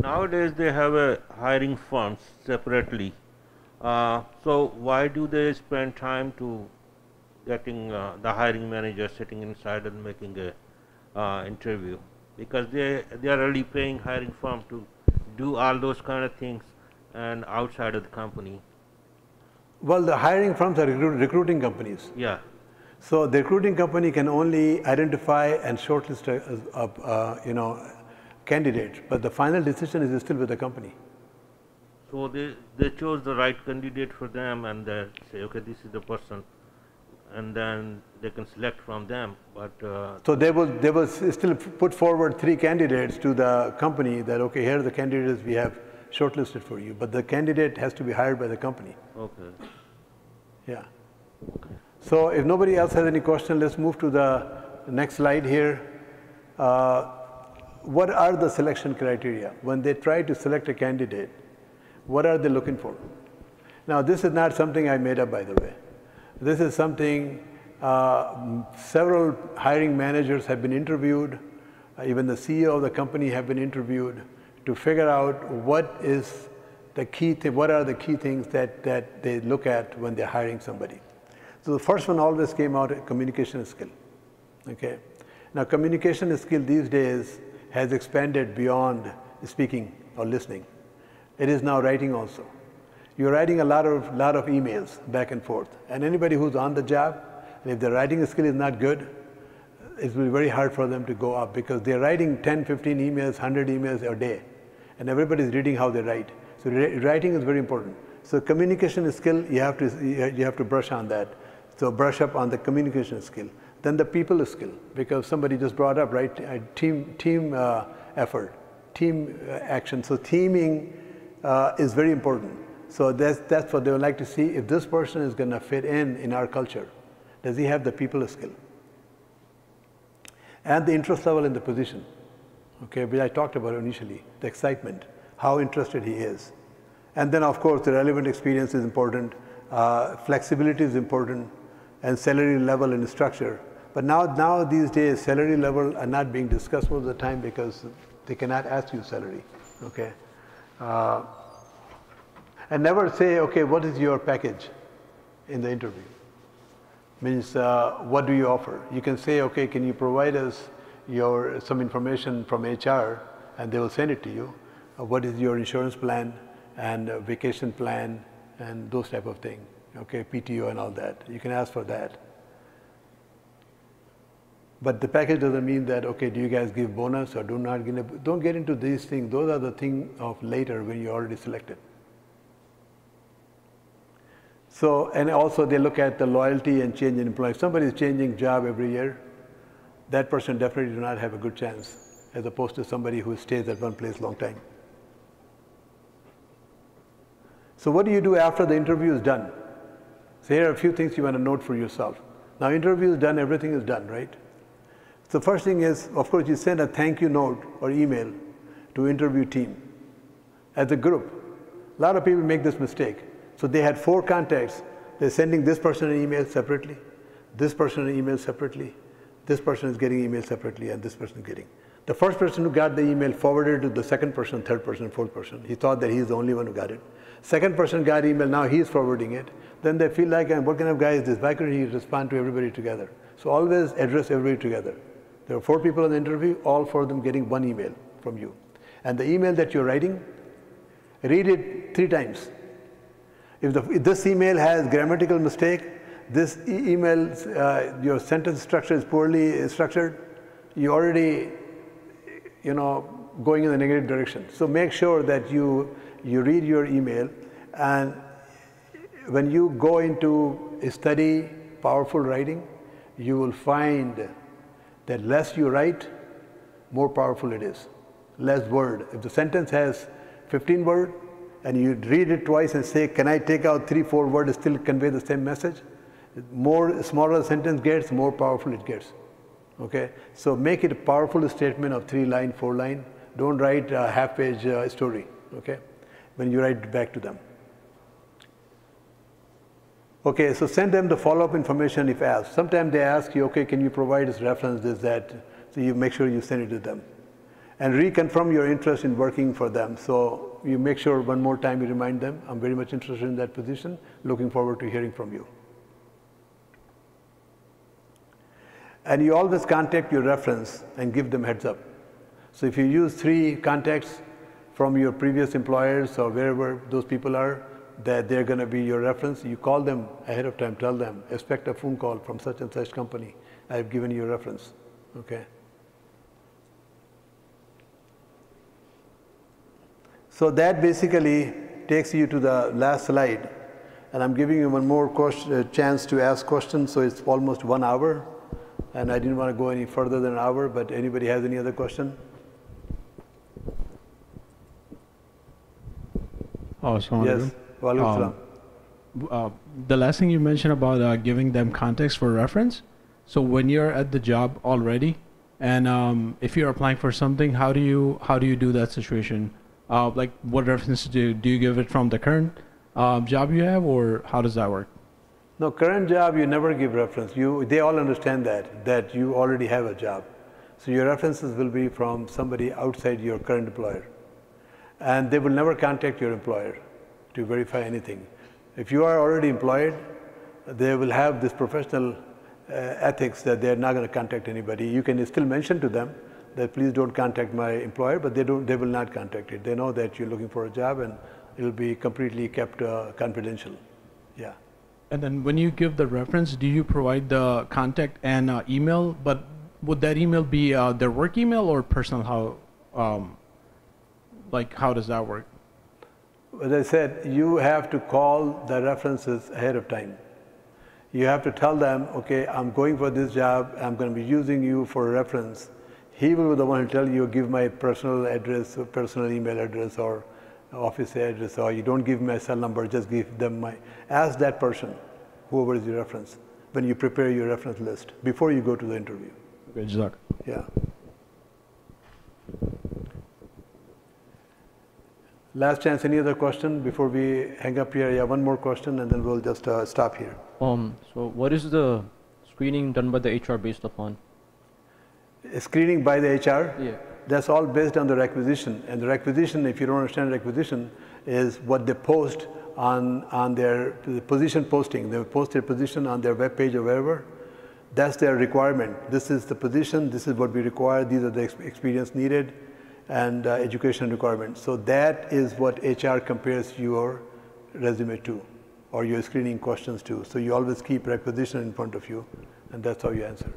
Nowadays they have a hiring firms separately. So why do they spend time to getting the hiring manager sitting inside and making a interview? Because they are already paying hiring firm to do all those kind of things and outside of the company. Well, the hiring firms are recruiting companies. Yeah. So the recruiting company can only identify and shortlist candidates, but the final decision is still with the company. So they chose the right candidate for them, and they say, okay, this is the person, and then they can select from them. But so they will still put forward 3 candidates to the company that, okay, here are the candidates we have shortlisted for you, but the candidate has to be hired by the company. Okay. Yeah. So if nobody else has any question, let's move to the next slide here. What are the selection criteria? When they try to select a candidate, what are they looking for? Now, this is not something I made up, by the way. This is something several hiring managers have been interviewed, even the CEO of the company have been interviewed to figure out what is the key thing, what are the key things that they look at when they're hiring somebody. So the first one always came out, communication skill. Okay. Now, communication skill these days has expanded beyond speaking or listening. It is now writing also. You're writing a lot of emails back and forth. And anybody who's on the job, and if their writing skill is not good, it will be very hard for them to go up because they're writing 10, 15 emails, 100 emails a day. And everybody's reading how they write. So writing is very important. So communication skill, you have to brush on that. So brush up on the communication skill. Then the people skill, because somebody just brought up, right, team effort, team action. So teaming is very important. So that's what they would like to see. If this person is going to fit in our culture, does he have the people skill? And the interest level in the position, okay, which I talked about initially, the excitement, how interested he is. And then, of course, the relevant experience is important, flexibility is important, and salary level and structure. But now these days, salary level are not being discussed most of the time because they cannot ask you salary, okay? And never say, okay, what is your package in the interview? Means, what do you offer? You can say, okay, can you provide us some information from HR, and they will send it to you. What is your insurance plan and vacation plan and those type of things, okay, PTO and all that. You can ask for that. But the package doesn't mean that, okay, do you guys give bonus or do not give, don't get into these things. Those are the things of later when you're already selected. So, and also they look at the loyalty and change in employee. If somebody is changing job every year, that person definitely do not have a good chance as opposed to somebody who stays at one place long time. So what do you do after the interview is done? So here are a few things you want to note for yourself. Now interview is done, everything is done, right? So first thing is, of course, you send a thank you note or email to interview team as a group. A lot of people make this mistake. So they had 4 contacts. They're sending this person an email separately, this person an email separately, this person is getting email separately, and this person is getting. The first person who got the email forwarded to the second person, third person, fourth person. He thought that he's the only one who got it. Second person got email, now he's forwarding it. Then they feel like, what kind of guy is this? Why couldn't he respond to everybody together? So always address everybody together. There are 4 people in the interview, all 4 of them getting 1 email from you. And the email that you're writing, read it 3 times. If this email has grammatical mistake, this email, your sentence structure is poorly structured, you already, going in the negative direction. So make sure that you read your email, and when you go into study powerful writing, you will find that less you write, more powerful it is. Less word. If the sentence has 15 words, and you read it twice and say, can I take out 3, 4 words to still convey the same message? Smaller the sentence gets, more powerful it gets. Okay? So make it a powerful statement of 3 line, 4 line. Don't write a half-page story, okay? When you write back to them. Okay, so send them the follow-up information if asked. Sometimes they ask you, okay, can you provide us reference, this, that? So you make sure you send it to them. And reconfirm your interest in working for them. So you make sure one more time you remind them, I'm very much interested in that position, looking forward to hearing from you. And you always contact your reference and give them heads up. So if you use 3 contacts from your previous employers or wherever those people are, that they're going to be your reference, you call them ahead of time, tell them, expect a phone call from such and such company. I've given you a reference, okay? So that basically takes you to the last slide. And I'm giving you one more chance to ask questions, so it's almost 1 hour. And I didn't want to go any further than an hour, but anybody has any other question? Yes. Walaikum salam. The last thing you mentioned about giving them context for reference. So when you're at the job already, and if you're applying for something, how do you do that situation? Like what reference do you give it from the current job you have, or how does that work? No, current job you never give reference. They all understand that you already have a job. So your references will be from somebody outside your current employer. And they will never contact your employer to verify anything. If you are already employed, they will have this professional ethics that they're not going to contact anybody. You can still mention to them that please don't contact my employer, but they will not contact it. They know that you're looking for a job and it will be completely kept confidential. Yeah. And then when you give the reference, do you provide the contact and email? But would that email be their work email or personal? How does that work? As I said, you have to call the references ahead of time. You have to tell them, okay, I'm going for this job, I'm going to be using you for a reference. He will be the one who tell you, give my personal address, or personal email address, or office address, or you don't give me my cell number, just give them ask that person, whoever is your reference, when you prepare your reference list, before you go to the interview. Okay, Jazak. Yeah. Last chance, any other question before we hang up here? Yeah, one more question and then we'll just stop here. So what is the screening done by the HR based upon? Screening by the HR? Yeah. That's all based on the requisition. And the requisition, if you don't understand requisition, is what they post on their position posting. They post their position on their web page or wherever. That's their requirement. This is the position, this is what we require, these are the experience needed, and education requirements. So that is what HR compares your resume to, or your screening questions to. So you always keep requisition in front of you, and that's how you answer.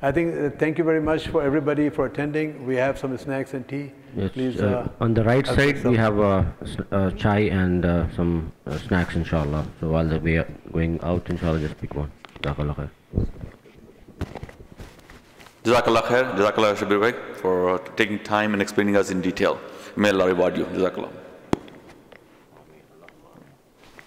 I think, thank you very much for everybody for attending. We have some snacks and tea. Yes, please. On the right side, we have chai and some snacks, inshallah. So while we are going out, inshallah, just pick one. Jazakallah khair. Jazakallah khair. Jazakallah Shabbir bhai for taking time and explaining us in detail. May Allah reward you. Jazakallah.